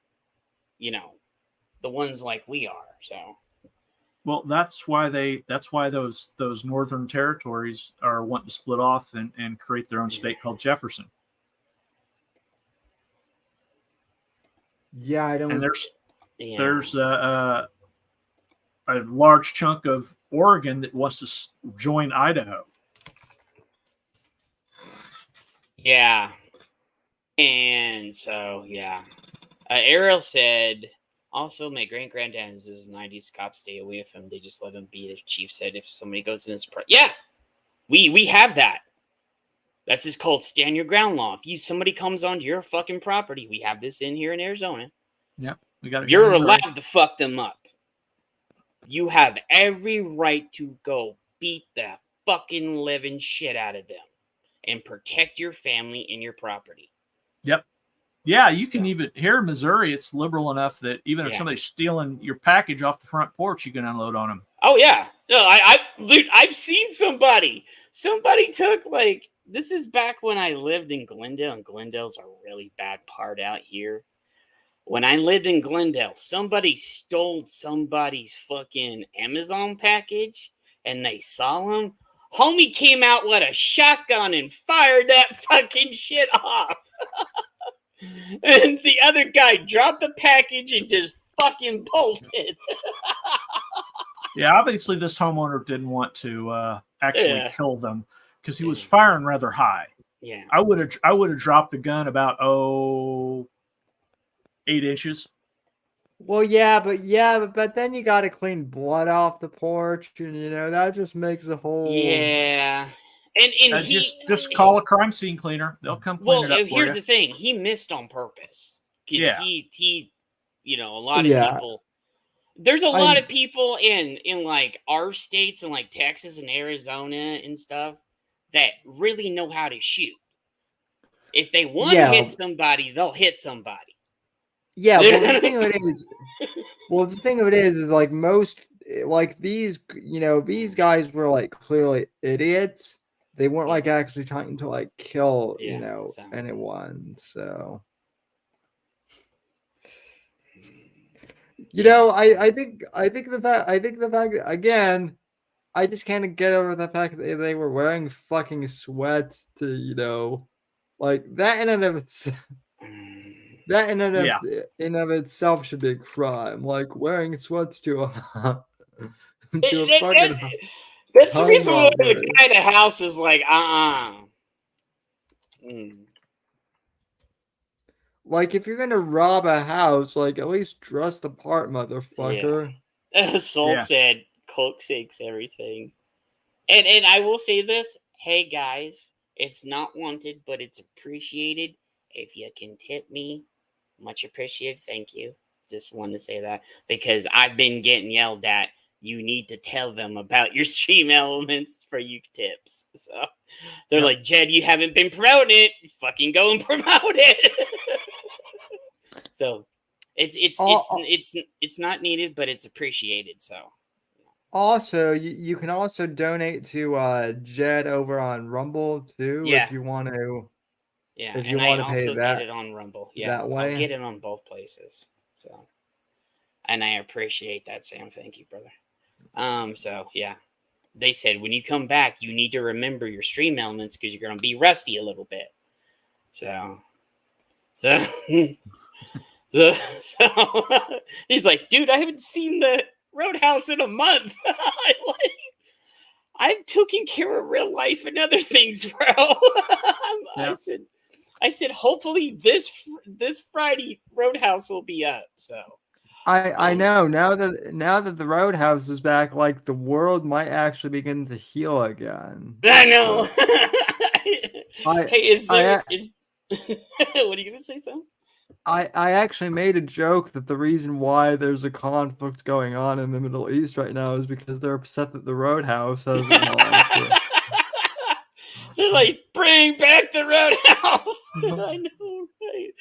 ones like we are. So. Well, that's why those northern territories are wanting to split off and create their own state called Jefferson. Yeah, I don't. And there's a large chunk of Oregon that wants to join Idaho. Yeah, and so yeah, Ariel said Also, my granddad is his 90s cop. Stay away from him. They just let him be. The chief said if somebody goes in his yeah, we have that. That's just called stand your ground law. If somebody comes onto your fucking property, we have this in here in Arizona. Yep, we got it. You're allowed to fuck them up. You have every right to go beat the fucking living shit out of them and protect your family and your property. Yep. Yeah, you can even here in Missouri, it's liberal enough that even if somebody's stealing your package off the front porch, you can unload on them. Oh yeah, no, dude, I've seen somebody. Somebody took this is back when I lived in Glendale, and Glendale's a really bad part out here. When I lived in Glendale, somebody stole somebody's fucking Amazon package, and they saw him. Homie came out with a shotgun and fired that fucking shit off. And the other guy dropped the package and just fucking bolted. Yeah, obviously this homeowner didn't want to actually kill them because he was firing rather high. Yeah, I would have dropped the gun about 8 inches. Well, but then you got to clean blood off the porch, and that just makes the whole And just call a crime scene cleaner. They'll come clean it up for here's you. the thing: he missed on purpose. Yeah, he a lot of people. There's a lot of people in our states and Texas and Arizona and stuff that really know how to shoot. If they want to hit somebody, they'll hit somebody. Yeah, well, the thing of it is most these guys were clearly idiots. They weren't actually trying to kill anyone. So I think the fact again, I just can't get over the fact that they were wearing fucking sweats to that in and of itself. That in and of itself should be a crime. Wearing sweats to a fucking. That's the reason why the guy in the house is if you're gonna rob a house, at least dress the part, motherfucker. Yeah. Soul said, "Coke sakes everything," and I will say this: hey guys, it's not wanted, but it's appreciated. If you can tip me, much appreciated. Thank you. Just wanted to say that because I've been getting yelled at. You need to tell them about your stream elements for you tips. So they're like, Jed, you haven't been promoting it. Fucking go and promote it. So it's not needed, but it's appreciated. So also you can also donate to Jed over on Rumble too if you want to. Yeah, if you and want I to pay also that, get it on Rumble. Yeah, that way. I'll get it on both places. So, and I appreciate that, Sam. Thank you, brother. So yeah, they said when you come back, you need to remember your stream elements because you're gonna be rusty a little bit. So he's like, dude, I haven't seen the Roadhouse in a month. I've taken care of real life and other things, bro. I said, hopefully this Friday Roadhouse will be up. So I know now that the Roadhouse is back, the world might actually begin to heal again. I know. Hey, what are you gonna say, Sam? I actually made a joke that the reason why there's a conflict going on in the Middle East right now is because they're upset that the Roadhouse hasn't They're like, bring back the Roadhouse. I know, right?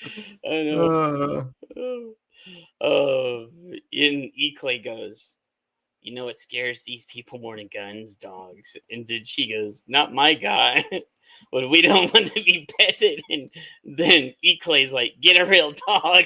I know. In E-Clay goes, you know what scares these people more than guns? Dogs. And then she goes, not my guy. But we don't want to be petted. And then E-Clay's like, get a real dog.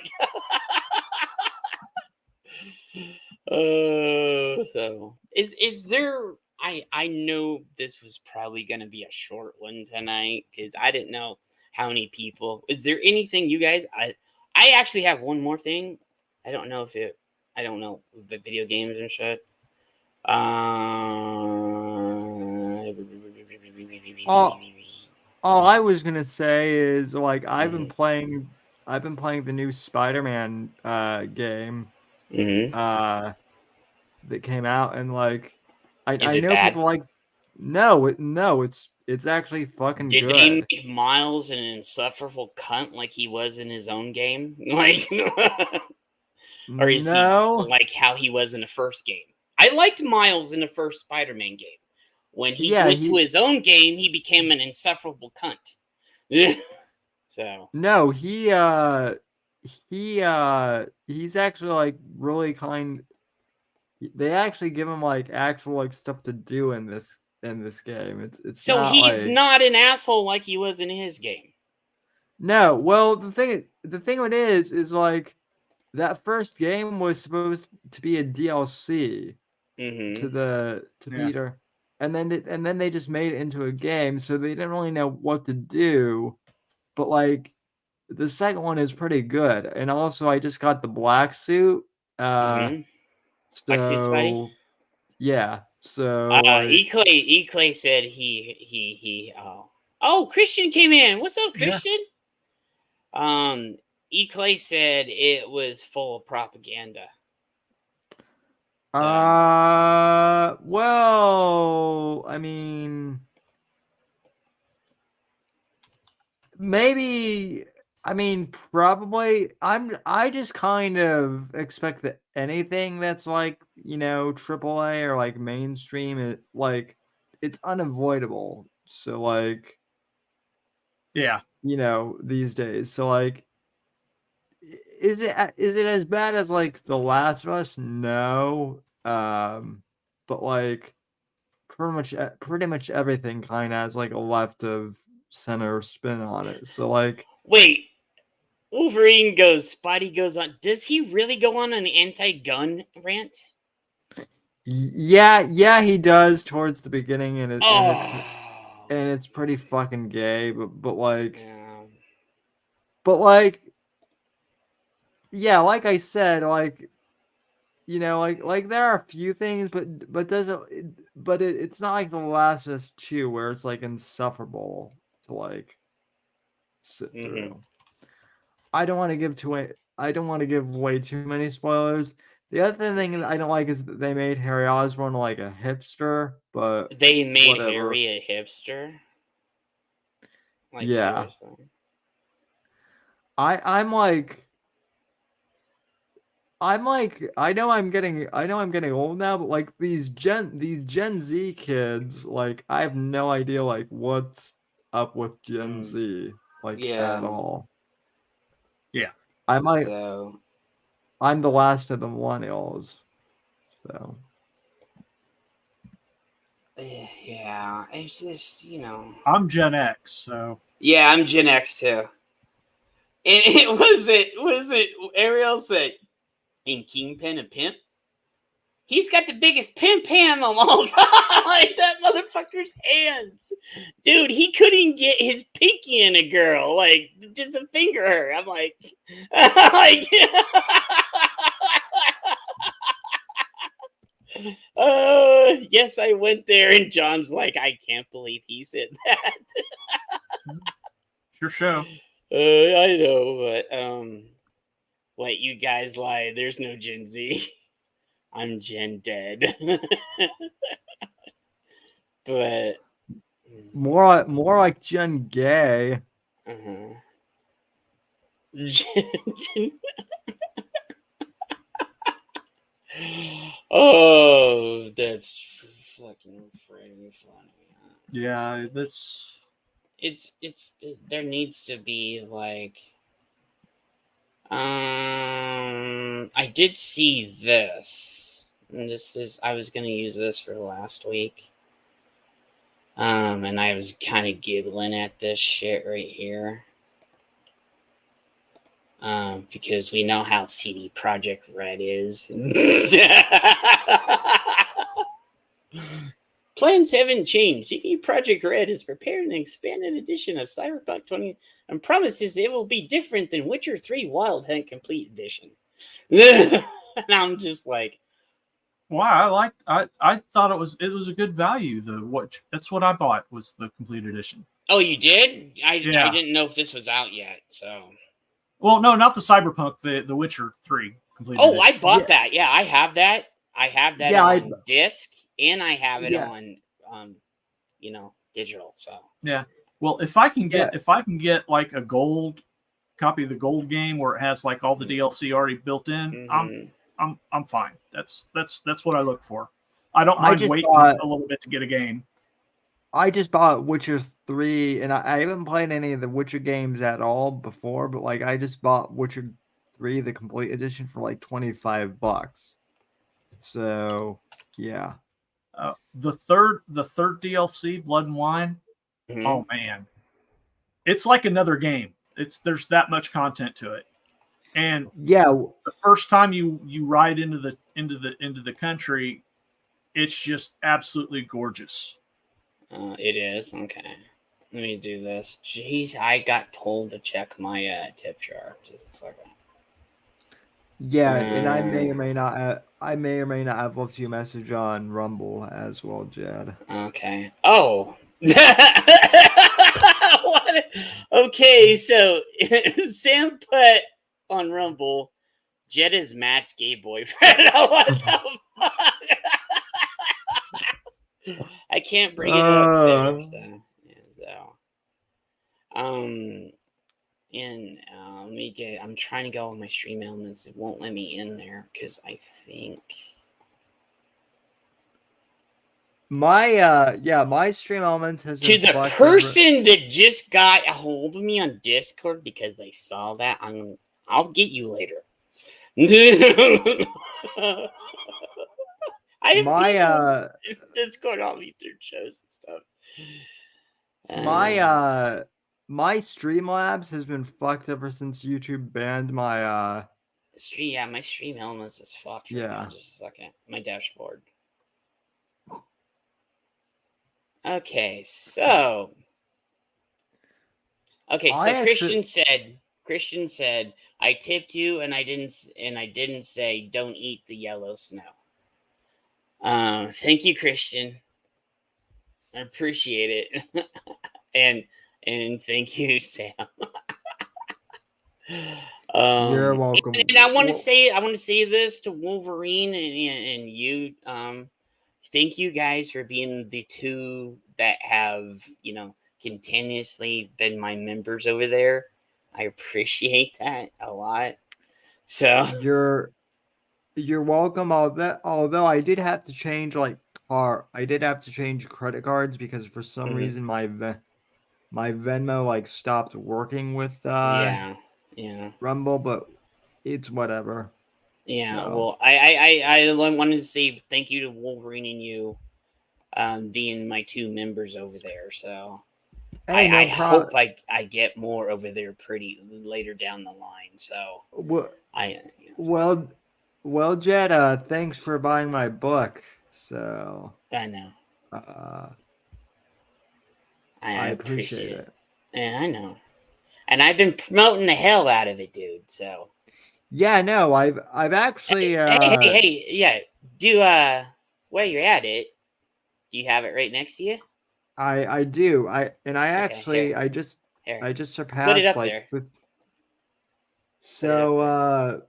So is there... I know this was probably going to be a short one tonight because I didn't know how many people. Is there anything you guys? I actually have one more thing. I don't know the video games and shit. All I was gonna say is I've been playing the new Spider-Man game. that came out, and like I it know bad? people like no, it's actually fucking Did good. they make Miles an insufferable cunt like he was in his own game? Like, or is he like how he was in the first game? I liked Miles in the first Spider-Man game. When he went to his own game, he became an insufferable cunt. So no, he's actually like really kind. They actually give him like actual like stuff to do in this game. It's so not, he's like, not an asshole like he was in his game. No, well the thing of it is like that first game was supposed to be a DLC to Peter, and then they just made it into a game, so they didn't really know what to do. But like the second one is pretty good, and also I just got the black suit. Black suit Spidey? Yeah. So Eclay said he oh Christian came in. What's up, Christian? Eclay said it was full of propaganda. Well, I mean, maybe. I mean, probably. I just kind of expect that anything that's like, AAA or like mainstream, it's unavoidable. So like, these days. So like, is it as bad as like The Last of Us? No. But like, pretty much everything kind of has like a left of center spin on it. So like, wait. Wolverine goes, Spidey goes on. Does he really go on an anti-gun rant? Yeah, he does towards the beginning, and it's pretty fucking gay. But like, yeah, like I said, like, like there are a few things, but it's not like The Last of Us 2 where it's like insufferable to like sit through. I don't want to give way too many spoilers. The other thing I don't like is that they made Harry Osborn like a hipster, but they made whatever. Harry a hipster. Like, yeah, seriously. I'm like, I know I'm getting old now, but like these Gen Z kids, like I have no idea like what's up with Gen Z at all. Yeah. I'm the last of the millennials. So yeah, it's just, I'm Gen X, so yeah, I'm Gen X too. And it was Ariel said in Kingpin and Pimp, he's got the biggest pimp hand of all time. Like that motherfucker's hands. Dude, he couldn't get his pinky in a girl, like just to finger her. I'm like yes, I went there, and John's like, I can't believe he said that. Sure show. I know, but what, you guys lie. There's no Gen Z. I'm Gen Dead. But more like Gen Gay. Oh, that's fucking funny. Yeah, that's. It's there needs to be like. I did see this. And I was gonna use this for last week. And I was kind of giggling at this shit right here. Because we know how CD Projekt Red is. Plans haven't changed. CD Projekt Red is preparing an expanded edition of Cyberpunk 20 and promises it will be different than Witcher 3 Wild Hunt Complete Edition. And I'm just like, wow, I thought it was a good value. That's what I bought was the complete edition. Oh, you did? I didn't know if this was out yet. So, well, no, not the Cyberpunk, the Witcher 3 complete Oh, edition. I bought that. Yeah, I have that. I have that on disc, and I have it on, digital. So yeah. Well, if I can get like a gold copy of the gold game where it has like all the DLC already built in, I'm fine. That's what I look for. I don't mind waiting a little bit to get a game. I just bought Witcher 3, and I haven't played any of the Witcher games at all before, but like I just bought Witcher 3, the complete edition, for like $25. So yeah. The third DLC, Blood and Wine. Oh man, it's like another game. There's that much content to it, and yeah, the first time you ride into the country, it's just absolutely gorgeous. It is okay. Let me do this. Jeez, I got told to check my tip jar. Just a second. Yeah, and I may or may not have left you a message on Rumble as well, Jed. Okay. Oh. What? Okay, so Sam put on Rumble, Jed is Matt's gay boyfriend. What the fuck? I can't bring it up there, so and let me get. I'm trying to go on my stream elements. It won't let me in there because I think my stream elements has to been the person that just got a hold of me on Discord because they saw that. I'll get you later. I have Discord on me through shows and stuff. My Streamlabs has been fucked ever since YouTube banned my my stream elements is fucked right now. Just a second. My dashboard. Okay, so Christian said I tipped you and I didn't say don't eat the yellow snow. Thank you, Christian. I appreciate it. and thank you, Sam. You're welcome. And I want to say this to Wolverine and you. Thank you guys for being the two that have, continuously been my members over there. I appreciate that a lot. So you're welcome. Although I did have to change credit cards because for some reason my Venmo stopped working with Rumble, but it's whatever. Yeah, so. Well, I wanted to say thank you to Wolverine and you being my two members over there. So I hope I get more over there pretty later down the line. So well, Jed, thanks for buying my book. So I know. I appreciate it. Yeah, I know. And I've been promoting the hell out of it, dude. So yeah, no, I've actually hey, yeah. Do while you're at it, do you have it right next to you? I do. I just surpassed put it up there. So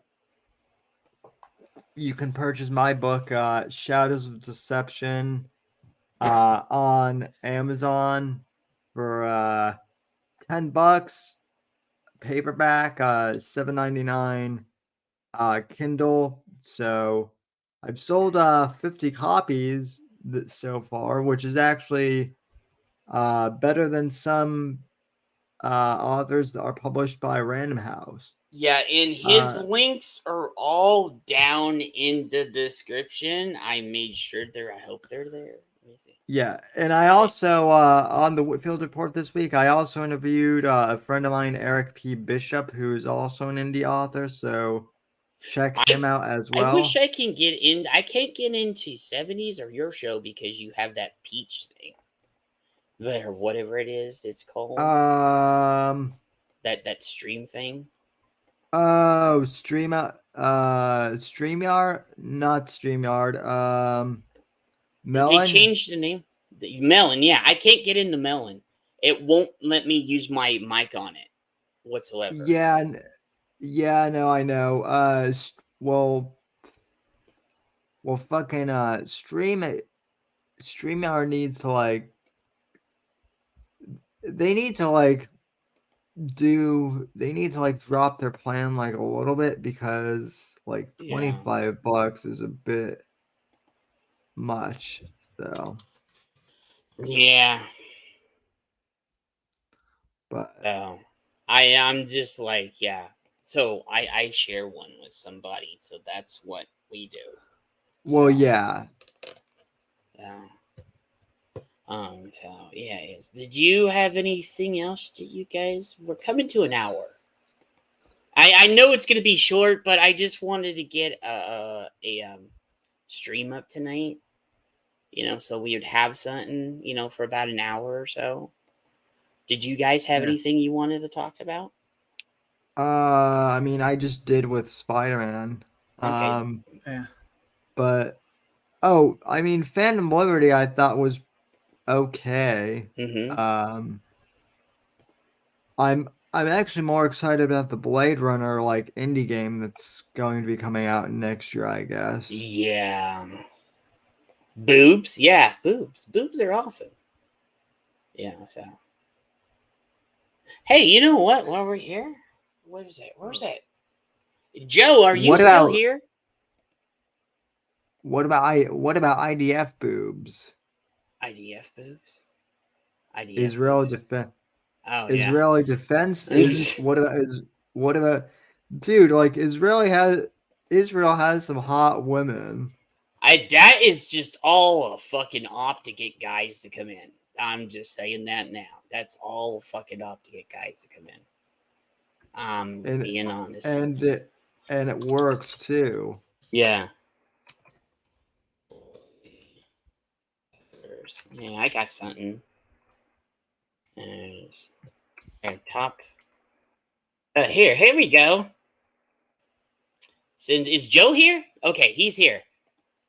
you can purchase my book, Shadows of Deception, on Amazon for $10, paperback, $7.99, Kindle. So I've sold 50 copies so far, which is actually better than some authors that are published by Random House. Yeah, and his links are all down in the description. I made sure I hope they're there. Yeah, and I also, on the Whitfield Report this week, I also interviewed a friend of mine, Eric P. Bishop, who's also an indie author, so check him out as well. I wish I can get in. I can't get into 70s or your show because you have that peach thing. Or whatever it is it's called. That stream thing. Oh, StreamYard, not StreamYard. Melon. They changed the name. Melon, yeah. I can't get into Melon. It won't let me use my mic on it whatsoever. Yeah, no, I know. well, fucking StreamYard needs to like. They need to like drop their plan like a little bit because like $25 is a bit much. So yeah. But I'm just like, yeah. So I share one with somebody, so that's what we do. Well, yeah. Yeah. So yeah. Yes. Did you have anything else that you guys? We're coming to an hour. I know it's gonna be short, but I just wanted to get a stream up tonight. You know, so we would have something, you know, for about an hour or so. Did you guys have anything you wanted to talk about? I mean, I just did with Spider-Man. Okay. Yeah. But I mean, Phantom Liberty I thought was okay. Mm-hmm. I'm actually more excited about the Blade Runner like indie game that's going to be coming out next year, I guess. Yeah. Boobs, yeah, boobs. Boobs are awesome. Yeah, so. Hey, you know what? While we're here, what is it? Where's that? Joe, are you still here? What about IDF boobs? IDF boobs? IDF Israel boobs? defense. Oh, Israeli defense is what about dude, like Israel has some hot women. That is just all a fucking op to get guys to come in. I'm just saying that now. That's all a fucking op to get guys to come in. I'm being honest. And it works too. Yeah. Yeah, I got something. There's top. Here we go. So is Joe here? Okay, he's here.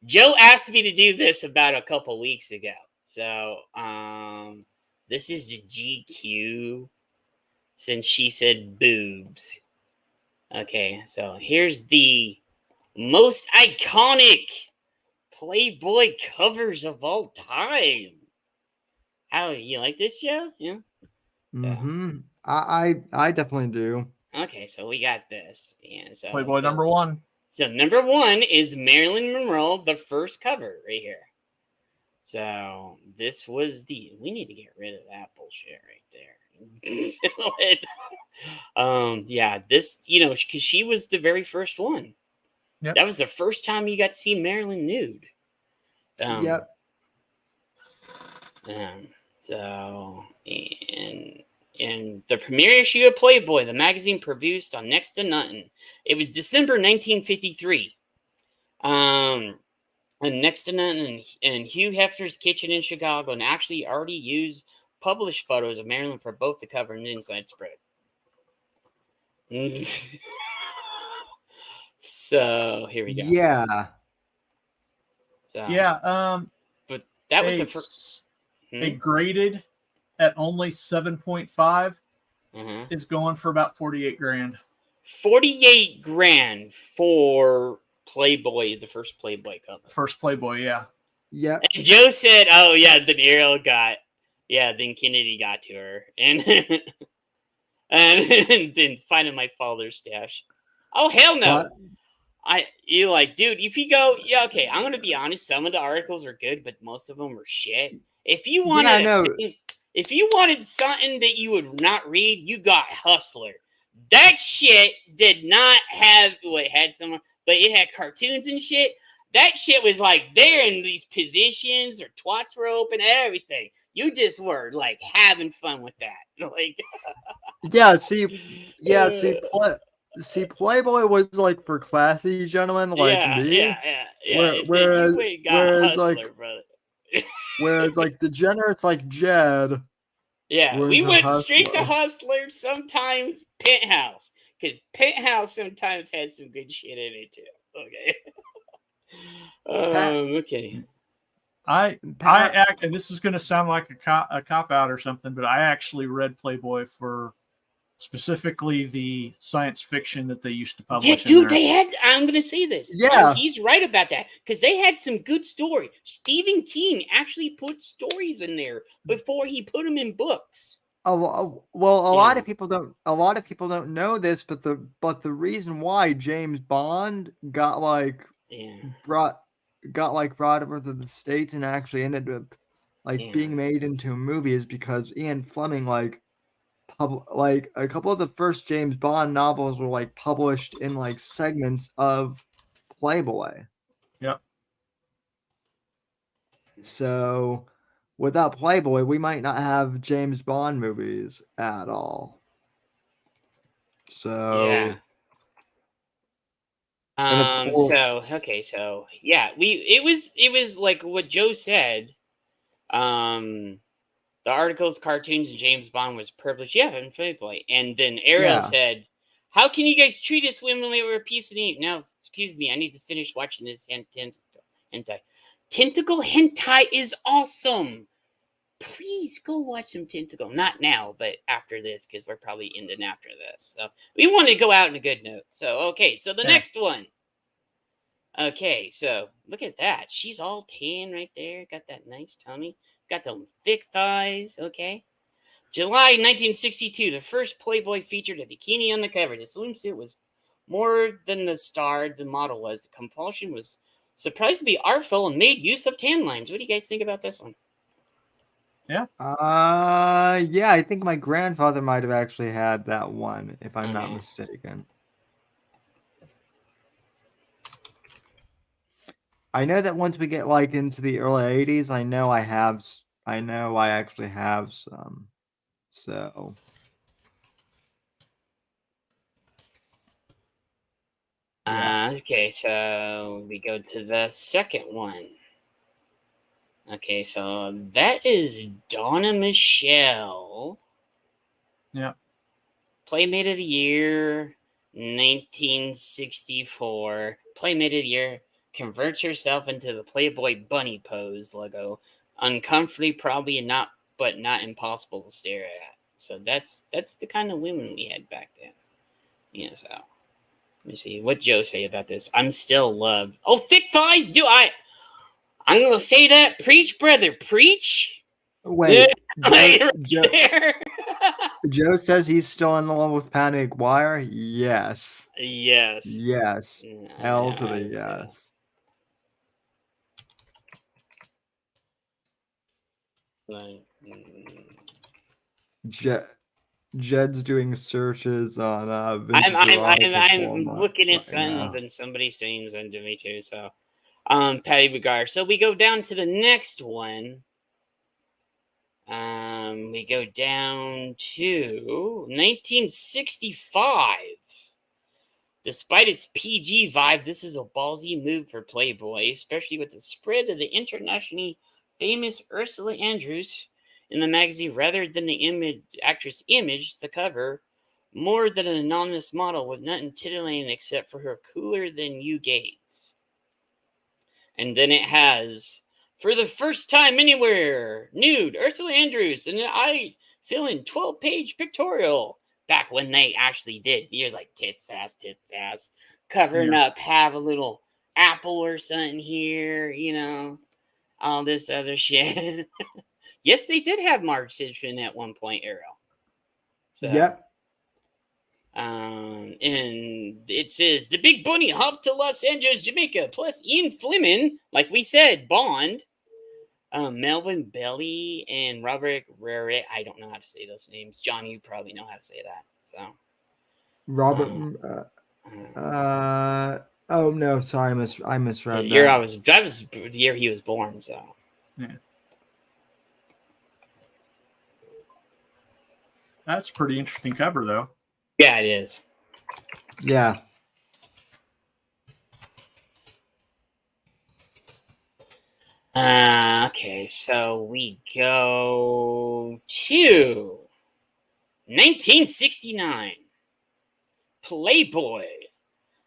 Joe asked me to do this about a couple weeks ago. So, this is the GQ since she said boobs. Okay, so here's the most iconic Playboy covers of all time. How you like this, Joe? Yeah. Mm-hmm. I definitely do. Okay, so we got this. And so Playboy number one. So number one is Marilyn Monroe, the first cover right here. So this was we need to get rid of that bullshit right there. Yeah, this, you know, because she was the very first one. Yep. That was the first time you got to see Marilyn nude. Yep. So and the premiere issue of Playboy, the magazine produced on Next to Nothing. It was December 1953. And Next to Nothing and Hugh Hefner's kitchen in Chicago, and actually already used published photos of Marilyn for both the cover and inside spread. So here we go. Yeah. So, yeah. But that was the first. A graded at only 7.5 is going for about 48 grand. 48 grand for Playboy, the first Playboy cover. First Playboy, yeah. Yeah. And Joe said, "Oh yeah, then Ariel got, then Kennedy got to her, and and then finding my father's stash. Oh hell no! You like, dude, if you go, okay, I'm gonna be honest. Some of the articles are good, but most of them are shit. If you want if you wanted something that you would not read, you got Hustler. That shit did not have it had some, but it had cartoons and shit. That shit was like they're in these positions or twatch rope and everything. You just were like having fun with that. Like see, Playboy was like for classy gentlemen like me. Whereas Hustler, brother. Whereas like degenerates like Jed. Yeah, we went straight to Hustler, sometimes Penthouse. Because Penthouse sometimes had some good shit in it too. Okay. Okay. I and this is going to sound like a cop out or something, but I actually read Playboy for specifically the science fiction that they used to publish. Yeah, in dude, there. they had. I'm gonna say this. Yeah. He's right about that because they had some good story. Stephen King actually put stories in there before he put them in books. A lot of people don't. A lot of people don't know this, but the reason why James Bond got brought over to the States and actually ended up being made into a movie is because Ian Fleming a couple of the first James Bond novels were published in segments of Playboy. Yep. So without Playboy, we might not have James Bond movies at all. So yeah. It was like what Joe said. The articles, cartoons, and James Bond was privileged. Yeah, and Playboy. And then Ariel said, "How can you guys treat us women like we're a piece of meat?" Now, excuse me, I need to finish watching this hentai. Tentacle hentai is awesome. Please go watch some tentacle. Not now, but after this, because we're probably ending after this. So we want to go out on a good note. So okay, so the next one. Okay, so look at that. She's all tan right there. Got that nice tummy. Got them thick thighs. Okay. July 1962, the first Playboy featured a bikini on the cover. The swimsuit was more than the star the model was. The compulsion was surprised to be artful and made use of tan lines. What do you guys think about this one? Yeah. Yeah, I think my grandfather might have actually had that one, if I'm not mistaken. I know that once we get into the early 80s, I know I actually have some. So okay, so we go to the second one. Okay, so that is Donna Michelle. Yeah. Playmate of the Year, 1964. Playmate of the Year converts herself into the Playboy bunny pose logo. Uncomfortably, probably not, but not impossible to stare at. So that's the kind of women we had back then. Yeah, so let me see what Joe say about this. I'm still loved. Oh, thick thighs, I'm gonna say that. Preach, brother, preach. Wait, Joe says he's still in love with Patty McGuire. Yes. Yes. Yes. Hell to the yes. Jed's doing searches on I'm looking at something and somebody's saying something to me too. So Patty McGuire. So we go down to the next one. We go down to 1965. Despite its PG vibe, this is a ballsy move for Playboy, especially with the spread of the internationally famous Ursula Andrews in the magazine rather than the actress image, the cover, more than an anonymous model with nothing titillating except for her cooler than you gaze. And then it has, for the first time anywhere, nude Ursula Andrews and I filling 12-page pictorial. Back when they actually did. Years like tits ass, covering up, have a little apple or something here, all this other shit. Yes, they did have marxism at one point, Ariel. So, yep. And it says the Big Bunny hopped to Los Angeles, Jamaica, plus Ian Fleming, like we said, Bond. Melvin Belly and Robert Rare. I don't know how to say those names. John, you probably know how to say that. So, Robert. Oh no, sorry, I misread that. I was the year he was born. So, yeah. That's a pretty interesting cover, though. Yeah, it is. Yeah. Okay, so we go to 1969. Playboy.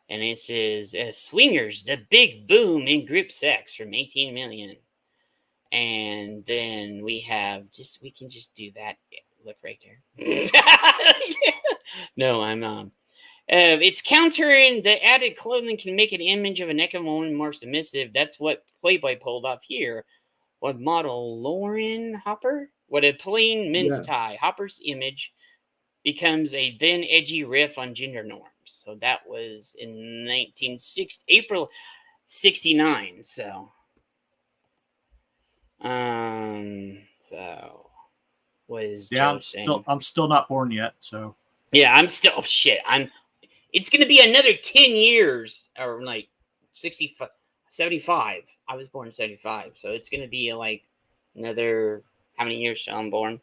And this is Swingers, the Big Boom in Group Sex from 18 million. And then we have we can just do that. Look right there. No, I'm it's countering the added clothing can make an image of a naked woman more submissive. That's what Playboy pulled off here. What model Lauren Hopper? What a plain men's tie. Hopper's image becomes a then edgy riff on gender norms. So that was in April 69. So what is Joe saying? I'm still not born yet, so yeah, I'm still shit. It's gonna be another 10 years or like 65, 75. I was born in 75, so it's gonna be like another how many years till I'm born?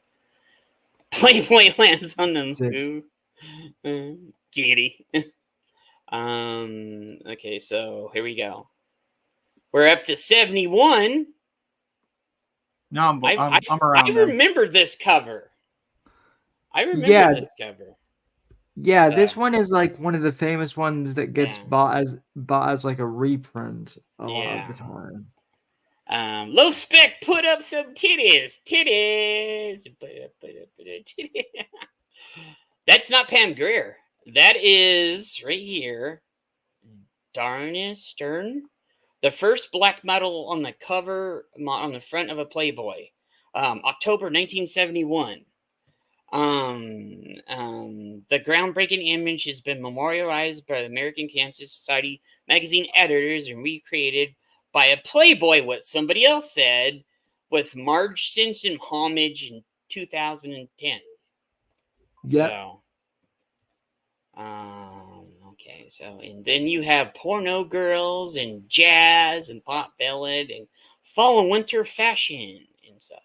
Playboy lands on the moon. Giddy. Okay, so here we go. We're up to 71. No, I'm around. I remember this cover. I remember this cover. Yeah, this one is like one of the famous ones that gets bought as like a reprint a lot of the time. Low spec, put up some titties. That's not Pam Grier. That is right here. Darna Stern, the first black model on the cover on the front of a Playboy, October 1971. The groundbreaking image has been memorialized by the American Cancer Society magazine editors and recreated by a Playboy, what somebody else said, with Marge Simpson homage in 2010. Yeah. So, okay, so, and then you have porno girls and jazz and pop ballad and fall and winter fashion and stuff.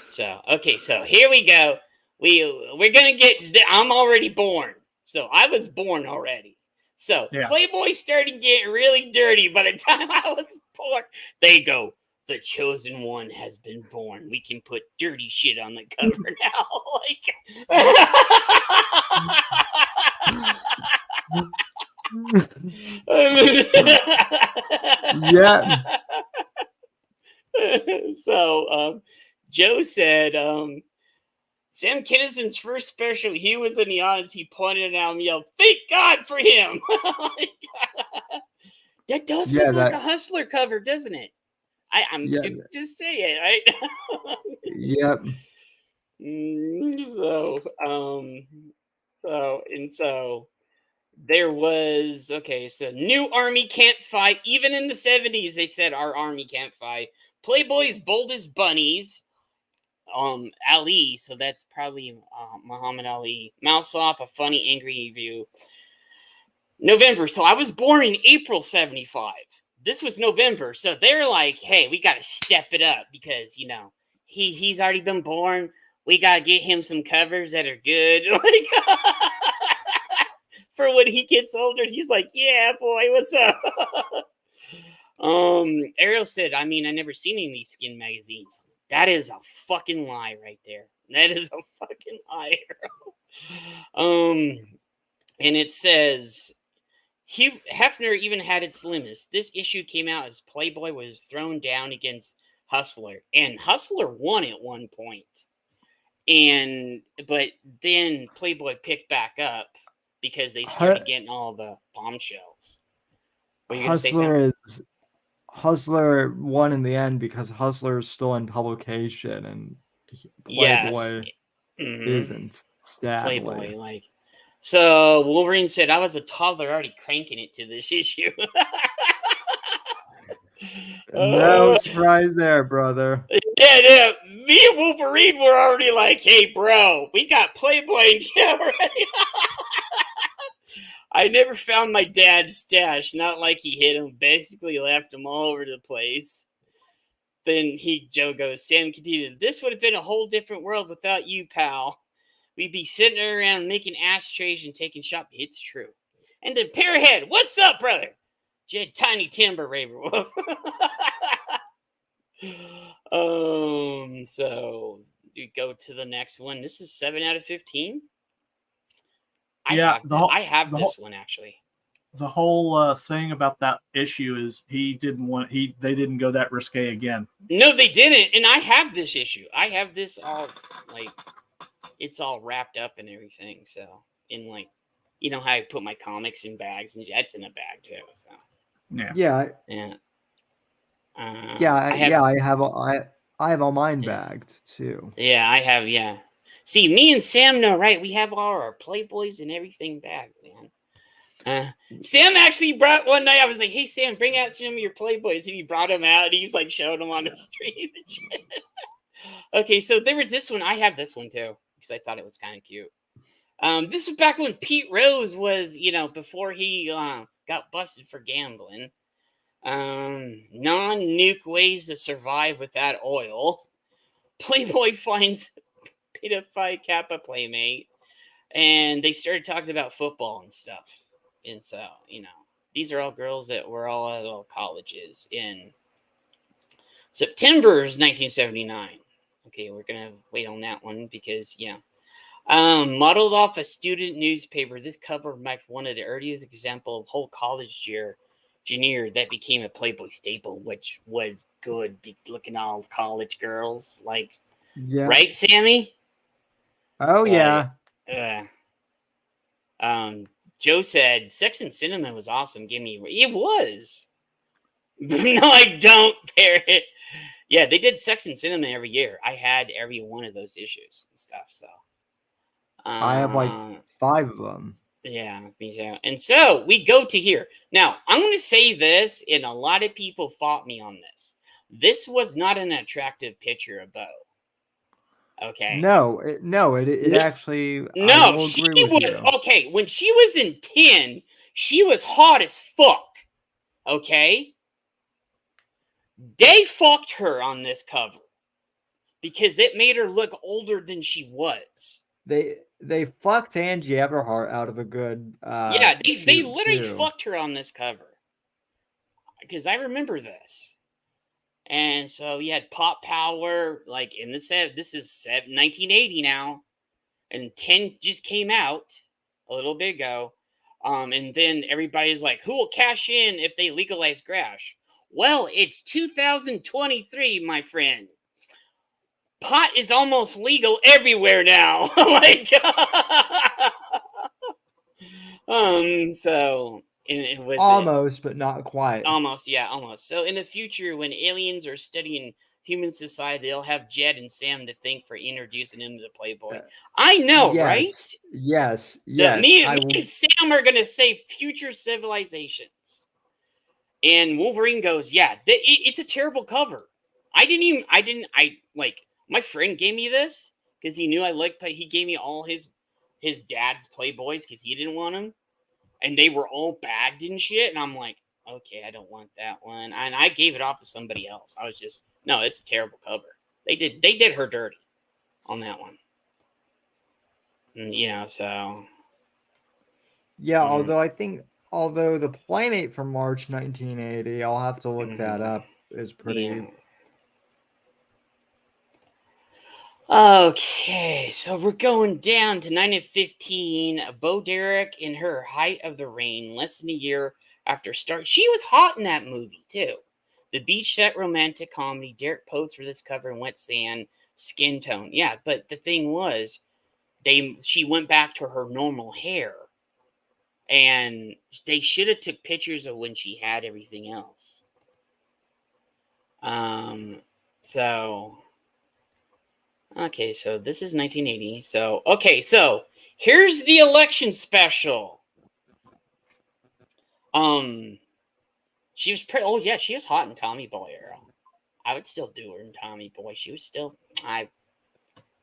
So, okay, so here we go. We're gonna get. I'm already born, so I was born already. So Playboy started getting really dirty by the time I was born. They go, the chosen one has been born. We can put dirty shit on the cover now. Yeah. So Joe said, Sam Kinnison's first special, he was in the audience, he pointed out and yelled, thank God for him. That does look like a Hustler cover, doesn't it? I'm just saying, right? Yep. So there was, so new army can't fight. Even in the 70s, they said our army can't fight. Playboy's boldest bunnies. Ali, so that's probably Muhammad Ali. Mouse off, a funny, angry review. November. So I was born in April 75. This was November. So they're like, hey, we got to step it up because, he's already been born. We got to get him some covers that are good. For when he gets older, he's like, yeah, boy, what's up? Ariel said, I never seen any of these skin magazines. That is a fucking lie right there. That is a fucking lie, Ariel. And it says, Hefner even had its limits. This issue came out as Playboy was thrown down against Hustler. And Hustler won at one point. But then Playboy picked back up because they started getting all the bombshells. What are you going to say, Sam? Hustler won in the end because Hustler is still in publication and Playboy isn't. Sadly. Playboy, so Wolverine said, I was a toddler already cranking it to this issue. No surprise there, brother. Yeah. Me and Wolverine were already like, hey, bro, we got Playboy in jail already. I never found my dad's stash. Not like he hid him. Basically left him all over the place. Then Joe goes, Sam continued, this would have been a whole different world without you, pal. We'd be sitting around making ashtrays and taking shots. It's true. And then Pearhead, what's up, brother? Jed Tiny Timber Ravenwolf. So you go to the next one. This is 7 out of 15. I have this one actually. The whole thing about that issue is they didn't go that risque again. No, they didn't. And I have this issue. I have this all it's all wrapped up and everything. So in like, you know how I put my comics in bags, and that's in a bag too. So yeah. I have all mine bagged too. Yeah, I have. Yeah. See, me and Sam know, right? We have all our Playboys and everything back, man. Sam actually brought one night. I was like, "Hey, Sam, bring out some of your Playboys," and he brought them out. And he was like showing them on the stream and shit. Okay, so there was this one. I have this one too because I thought it was kind of cute. This was back when Pete Rose was, before he got busted for gambling. Non-nuke ways to survive without oil. Playboy finds pedophile Kappa playmate, and they started talking about football and stuff. And so, these are all girls that were all at all colleges in September 1979. Okay, we're gonna wait on that one because modeled off a student newspaper, this cover marked one of the earliest example of whole college junior that became a Playboy staple, which was good. Looking at all college girls, like, right, Sammy? Oh yeah. Joe said Sex and Cinnamon was awesome. It was. No, I don't, Parrot. Yeah, they did Sex and Cinnamon every year. I had every one of those issues and stuff. So I have like 5 of them. Yeah, me too. And so we go to here. Now, I'm going to say this, and a lot of people fought me on this. This was not an attractive picture of Bo. Okay. No, it actually. No, she was okay. When she was in 10, she was hot as fuck. Okay. They fucked her on this cover because it made her look older than she was. They fucked Angie Everhart out of a good. They literally fucked her on this cover because I remember this. And so you had Pop Power, like in the set. This is 1980 now, and 10 just came out a little bit ago. And then everybody's like, "Who will cash in if they legalize grass?" Well, it's 2023, my friend. Pot is almost legal everywhere now. Oh my god. So it was almost, but not quite. Almost. So in the future, when aliens are studying human society, they'll have Jed and Sam to thank for introducing him to the Playboy. I know, right? Yes. Me and Sam are gonna say future civilizations. And Wolverine goes, it's a terrible cover. My friend gave me this because he knew I liked play. He gave me all his dad's Playboys because he didn't want them. And they were all bagged and shit. And I'm like, okay, I don't want that one. And I gave it off to somebody else. I was just, no, it's a terrible cover. They did her dirty on that one. And, so. Yeah, although the Playmate from March 1980, I'll have to look that up, is pretty. Yeah. Okay, so we're going down to 1915. Bo Derek in her height of the reign, less than a year after start. She was hot in that movie, too. The beach set romantic comedy. Derek posed for this cover in wet sand, skin tone. Yeah, but the thing was, she went back to her normal hair. And they should have took pictures of when she had everything else. Okay, so this is 1980. So here's the election special. She was pretty. Oh yeah, she was hot in Tommy Boy era. I would still do her in Tommy Boy. She was still. I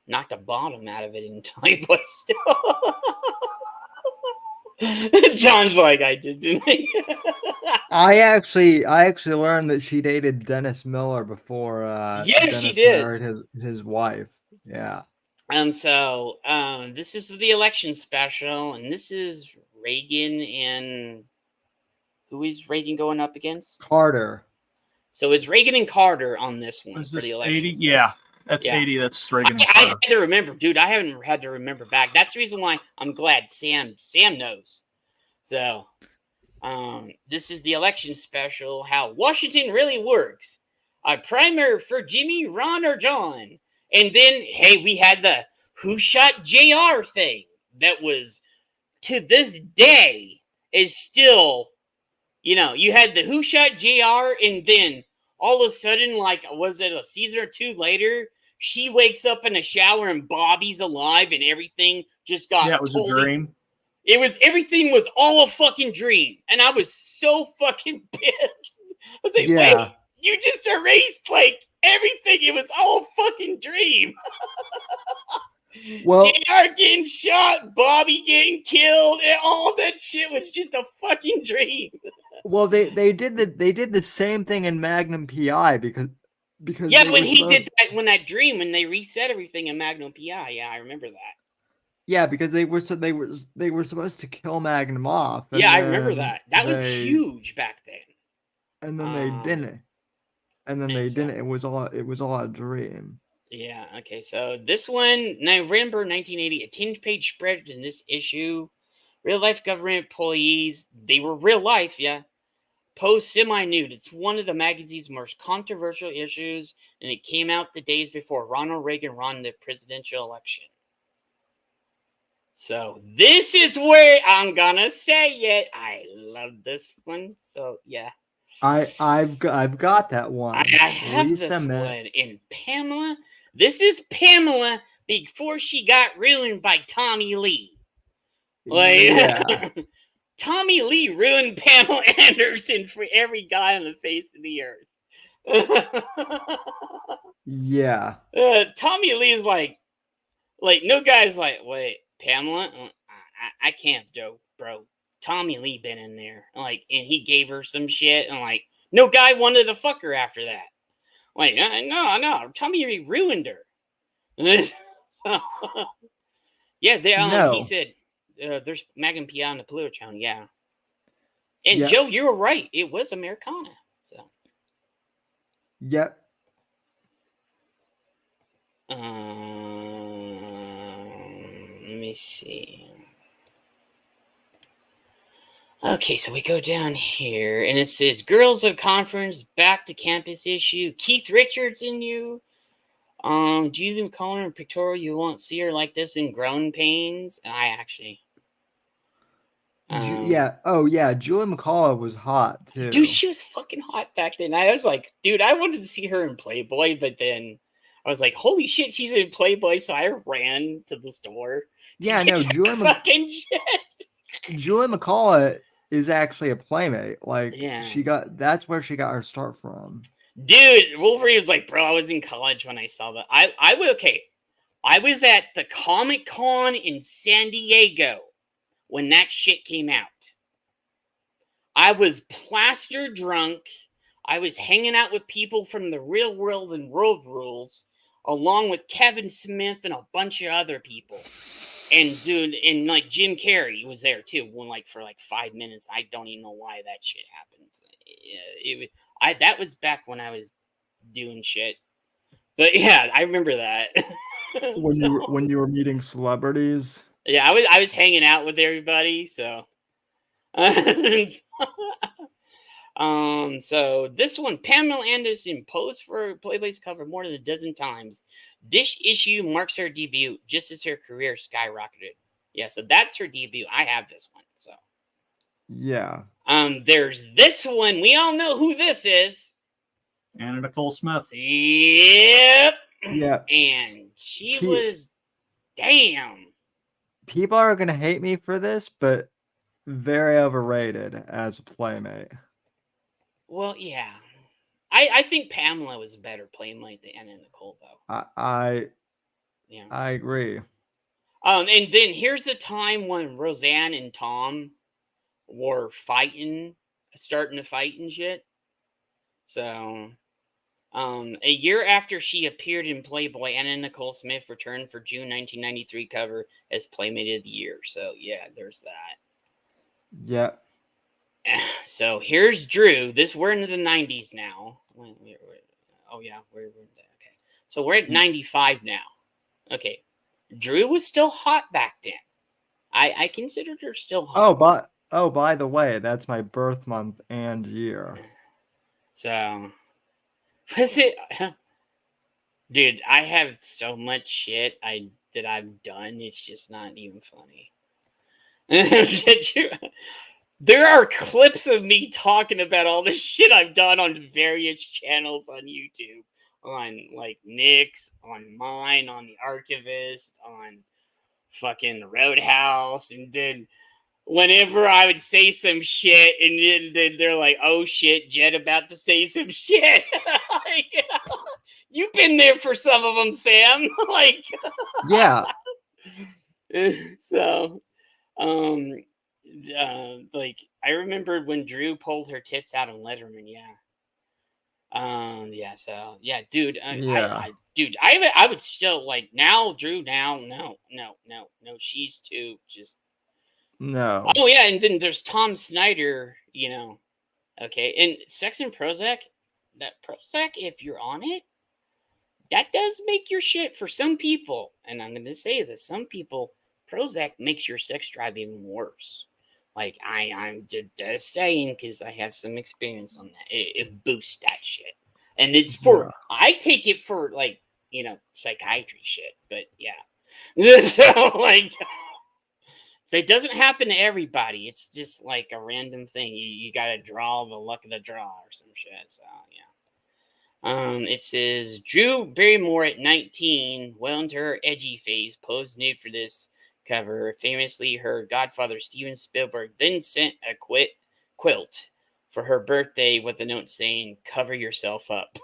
knocked the bottom out of it in Tommy Boy still. John's like, I did, didn't I? I actually learned that she dated Dennis Miller before. Dennis she did. Married his wife. Yeah. So this is the election special, and this is Reagan and who is Reagan going up against? Carter. So it's Reagan and Carter on this one for the this election. 80? Yeah, that's 80. That's Reagan. I had to remember, dude. I haven't had to remember back. That's the reason why I'm glad Sam knows. So, this is the election special. How Washington really works. A primer for Jimmy, Ron, or John. And then, hey, we had the Who Shot JR thing. That was to this day is still, you know, you had the Who Shot JR, and then all of a sudden, like, was it a season or two later, she wakes up in a shower and Bobby's alive and everything just got it was a dream. Everything was all a fucking dream. And I was so fucking pissed. I was like, wait, you just erased, like, everything. It was all a fucking dream. Well, JR getting shot, Bobby getting killed, and all that shit was just a fucking dream. Well, they did the same thing in Magnum PI because yeah, when he did that, when they reset everything in Magnum PI, yeah, I remember that. Yeah, because they were supposed to kill Magnum off. Yeah, I remember that. That was huge back then. And then they didn't. And then they didn't. It was all a dream. Yeah, okay. So this one, November 1980, a 10-page spread in this issue. Real life government employees, they were real life, yeah. Pose semi-nude. It's one of the magazine's most controversial issues, and it came out the days before Ronald Reagan won the presidential election. So this is where I'm gonna say it. I love this one. So yeah. I've got that one. I have this one in Pamela. This is Pamela before she got ruined by Tommy Lee. Like, yeah. Tommy Lee ruined Pamela Anderson for every guy on the face of the earth. Yeah. Tommy Lee is like no guy's like, wait, Pamela? I can't, bro. Tommy Lee been in there. Like, and he gave her some shit, and like, no guy wanted to fuck her after that. Like, no, Tommy Lee ruined her. So, yeah, he said, there's Magnum PI on the Pluto channel, yeah. And Joe, you were right. It was Americana. So. Yep. Let me see. Okay, so we go down here, and it says, Girls of Conference, Back to Campus issue. Keith Richards in you. Julie McCullough and Pictorial, you won't see her like this in Grown Pains. And I actually... yeah. Oh, yeah. Julie McCullough was hot, too. Dude, she was fucking hot back then. I was like, dude, I wanted to see her in Playboy, but then I was like, holy shit, she's in Playboy, so I ran to the store. Yeah, no, Julie fucking shit. Julie McCullough is actually a Playmate. Like, yeah. That's where she got her start from. Dude, Wolverine was like, bro, I was in college when I saw that. I was at the Comic-Con in San Diego when that shit came out. I was plaster drunk. I was hanging out with people from the Real World and World Rules, along with Kevin Smith and a bunch of other people. And dude, and like Jim Carrey was there too. For 5 minutes. I don't even know why that shit happened. That was back when I was doing shit. But yeah, I remember that. When you were meeting celebrities. Yeah, I was hanging out with everybody, so so this one, Pamela Anderson posed for Playboy's cover more than a dozen times. This issue marks her debut just as her career skyrocketed. Yeah, so that's her debut. I have this one, so. Yeah. There's this one. We all know who this is. Anna Nicole Smith. Yep. Yeah. And she was, damn. People are going to hate me for this, but very overrated as a Playmate. Well, yeah. I think Pamela was a better Playmate than Anna Nicole, though. I agree. And then here's the time when Roseanne and Tom were starting to fight and shit. So, a year after she appeared in Playboy, Anna Nicole Smith returned for June 1993 cover as Playmate of the Year. So, yeah, there's that. Yeah. So, here's Drew. We're into the 90s now. Oh, yeah. Okay. So, we're at 95 now. Okay. Drew was still hot back then. I considered her still hot. By the way, that's my birth month and year. So, was it? Dude, I have so much shit that I've done. It's just not even funny. There are clips of me talking about all the shit I've done on various channels on YouTube. On like Nick's, on mine, on the Archivist, on fucking Roadhouse, and then whenever I would say some shit, and then they're like, "Oh shit, Jed about to say some shit." Like, you've been there for some of them, Sam. Like, yeah. So, like I remembered when Drew pulled her tits out on Letterman. Yeah. Yeah, so yeah, dude, dude, I would still like now, Drew, now, no, she's too just No. Oh yeah, and then there's Tom Snyder, okay, and Sex and Prozac, that Prozac, if you're on it, that does make your shit for some people, and I'm gonna say this, some people, Prozac makes your sex drive even worse. Like I'm just saying because I have some experience on that. It boosts that shit, and it's for I take it for like psychiatry shit. But yeah, so like that doesn't happen to everybody. It's just like a random thing. You got to draw the luck of the draw or some shit. So yeah. It says Drew Barrymore at 19, well into her edgy phase, posed nude for this cover. Famously, her godfather Steven Spielberg then sent a quilt for her birthday with a note saying, "Cover yourself up."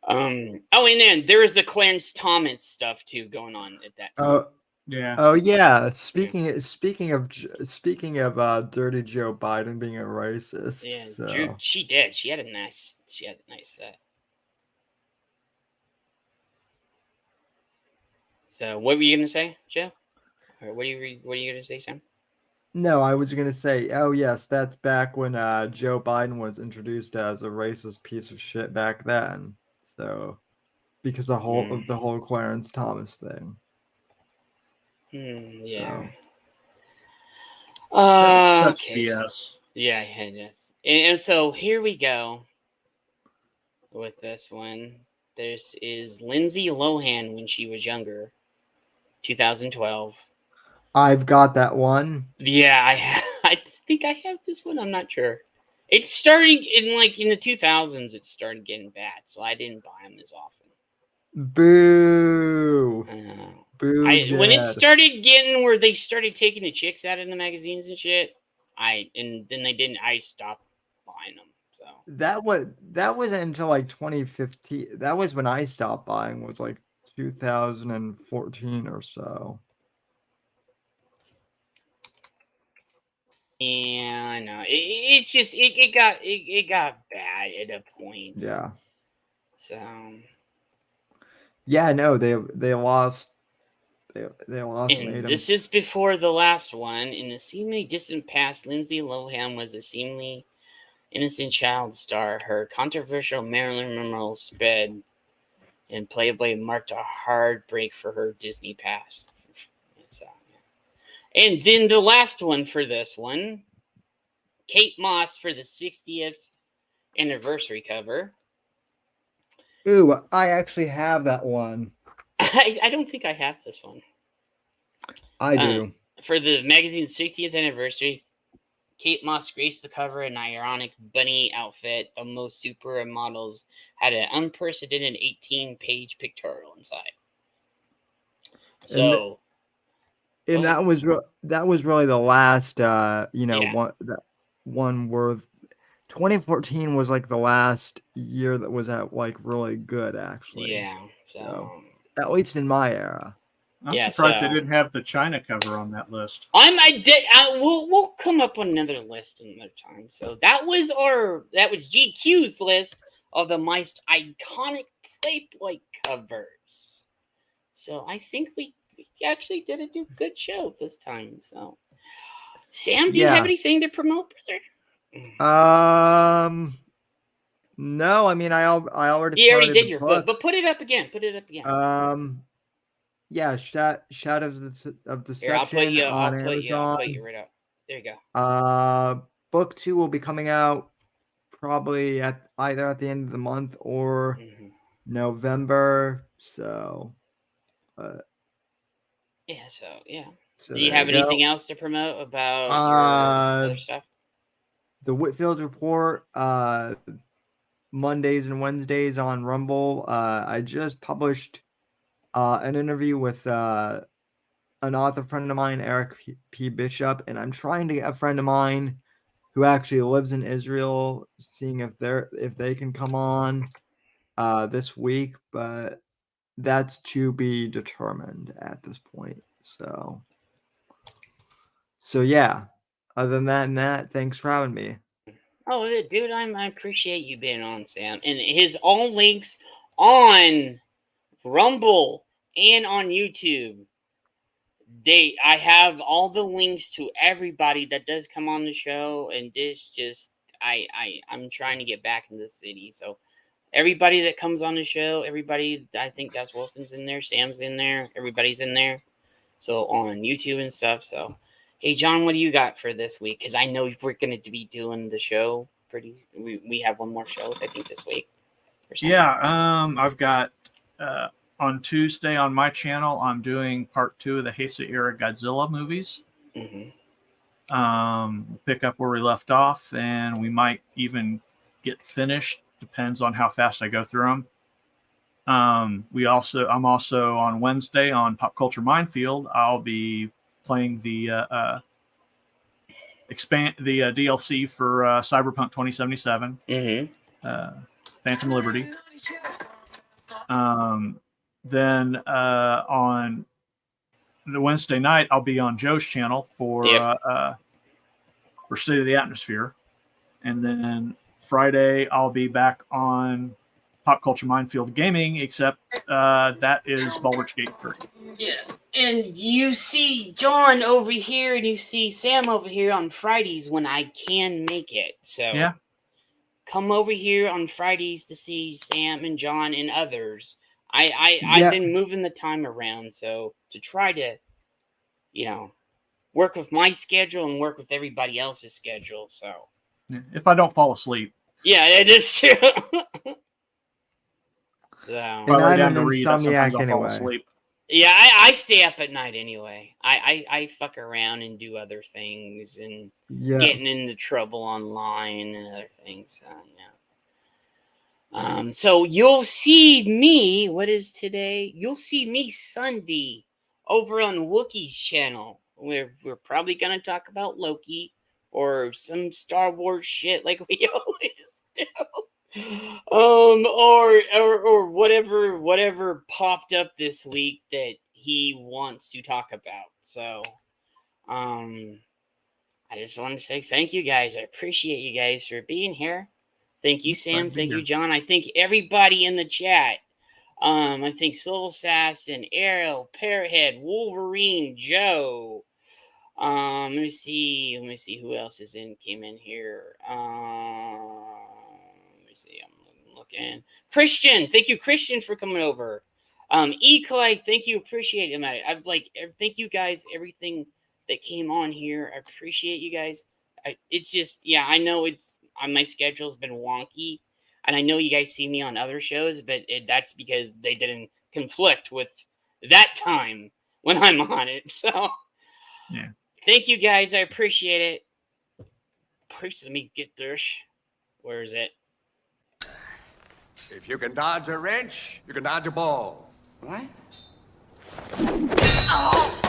And then there was the Clarence Thomas stuff too going on at that time. Yeah. Oh yeah. Speaking of Dirty Joe Biden being a racist. Yeah, so. Drew, she did. She had a nice set. So what were you gonna say, Joe? Or what are you gonna say, Sam? No, I was gonna say, oh yes, that's back when Joe Biden was introduced as a racist piece of shit back then. So because of the whole Clarence Thomas thing. Yeah. That's Okay. BS. Yeah, yes. And so here we go with this one. This is Lindsay Lohan when she was younger. 2012. I've got that one. Yeah, I think I have this one. I'm not sure. It's starting in the 2000s. It started getting bad, so I didn't buy them as often. Boo. Boo. When it started getting where they started taking the chicks out of the magazines and shit, and then they didn't. I stopped buying them. So that was until like 2015. That was when I stopped buying. Was like 2014 or so. Yeah, I know. It's just it got bad at a point. Yeah. So. Yeah, no, they lost. They lost. And this is before the last one. In the seemingly distant past, Lindsay Lohan was a seemingly innocent child star. Her controversial Marilyn Monroe spread in Playboy marked a hard break for her Disney past. So, yeah. And then the last one for this one, Kate Moss for the 60th anniversary cover. Ooh, I actually have that one. I don't think I have this one. I do. For the magazine's 60th anniversary, Kate Moss graced the cover in an ironic bunny outfit. The most supermodels had an unprecedented 18-page pictorial inside. So, and that was really the last, one worth. 2014 was like the last year that was really good, actually. Yeah. So at least in my era. I'm surprised they didn't have the China cover on that list. We'll come up on another list another time. So that was GQ's list of the most iconic Playboy covers. So I think we actually did a good show this time. So Sam, do you have anything to promote, brother? No, I mean I already. You already did your book, but put it up again. Yeah, Shadows of Deception. Here, I'll put you Amazon. right up. There you go. Book 2 will be coming out probably either at the end of the month or November. So, yeah. So yeah. So do you have anything else to promote about your other stuff? The Whitfield Report, Mondays and Wednesdays on Rumble. I just published an interview with an author friend of mine, Eric P. Bishop, and I'm trying to get a friend of mine who actually lives in Israel, seeing if they can come on this week, but that's to be determined at this point. So yeah. Other than that, thanks for having me. Oh, dude, I appreciate you being on, Sam. And his all links on Rumble and on YouTube. I have all the links to everybody that does come on the show, and this just I'm trying to get back into the city. So everybody that comes on the show, everybody, I think that's Wolfen's in there, Sam's in there, everybody's in there. So on YouTube and stuff. So hey, John, what do you got for this week? Because I know we're going to be doing the show we have one more show, I think, this week. Yeah, I've got on Tuesday on my channel, I'm doing part 2 of the Heisei era Godzilla movies. Mm-hmm. Pick up where we left off, and we might even get finished. Depends on how fast I go through them. I'm also on Wednesday on Pop Culture Minefield. I'll be playing the DLC for Cyberpunk 2077. Mm-hmm. Phantom Liberty. Then on the Wednesday night, I'll be on Joe's channel for State of the Atmosphere, and then Friday I'll be back on Pop Culture Minefield Gaming, except that is Baldur's Gate 3. Yeah, and you see John over here, and you see Sam over here on Fridays when I can make it. So yeah, come over here on Fridays to see Sam and John and others. I've been moving the time around, so to try to, work with my schedule and work with everybody else's schedule. So if I don't fall asleep. Yeah, it is true. So, and I'm an insomniac anyway. Yeah, I stay up at night anyway. I fuck around and do other things and getting into trouble online and other things. So, so you'll see me. What is today? You'll see me Sunday over on Wookie's channel. We're probably gonna talk about Loki or some Star Wars shit like we always do. Or whatever popped up this week that he wants to talk about. So, I just want to say thank you guys. I appreciate you guys for being here. Thank you, Sam. Thank you, John. I thank everybody in the chat. I think Soul Assassin, Arrow, Parrothead, Wolverine, Joe. Let me see who else came in here. See, I'm looking. Christian, thank you, Christian, for coming over. E-Clay, thank you, appreciate it. Thank you guys, everything that came on here. I appreciate you guys. It's just, I know my schedule's been wonky, and I know you guys see me on other shows, but that's because they didn't conflict with that time when I'm on it. So, thank you guys. I appreciate it. Please let me get this. Where is it? If you can dodge a wrench, you can dodge a ball. What? Oh!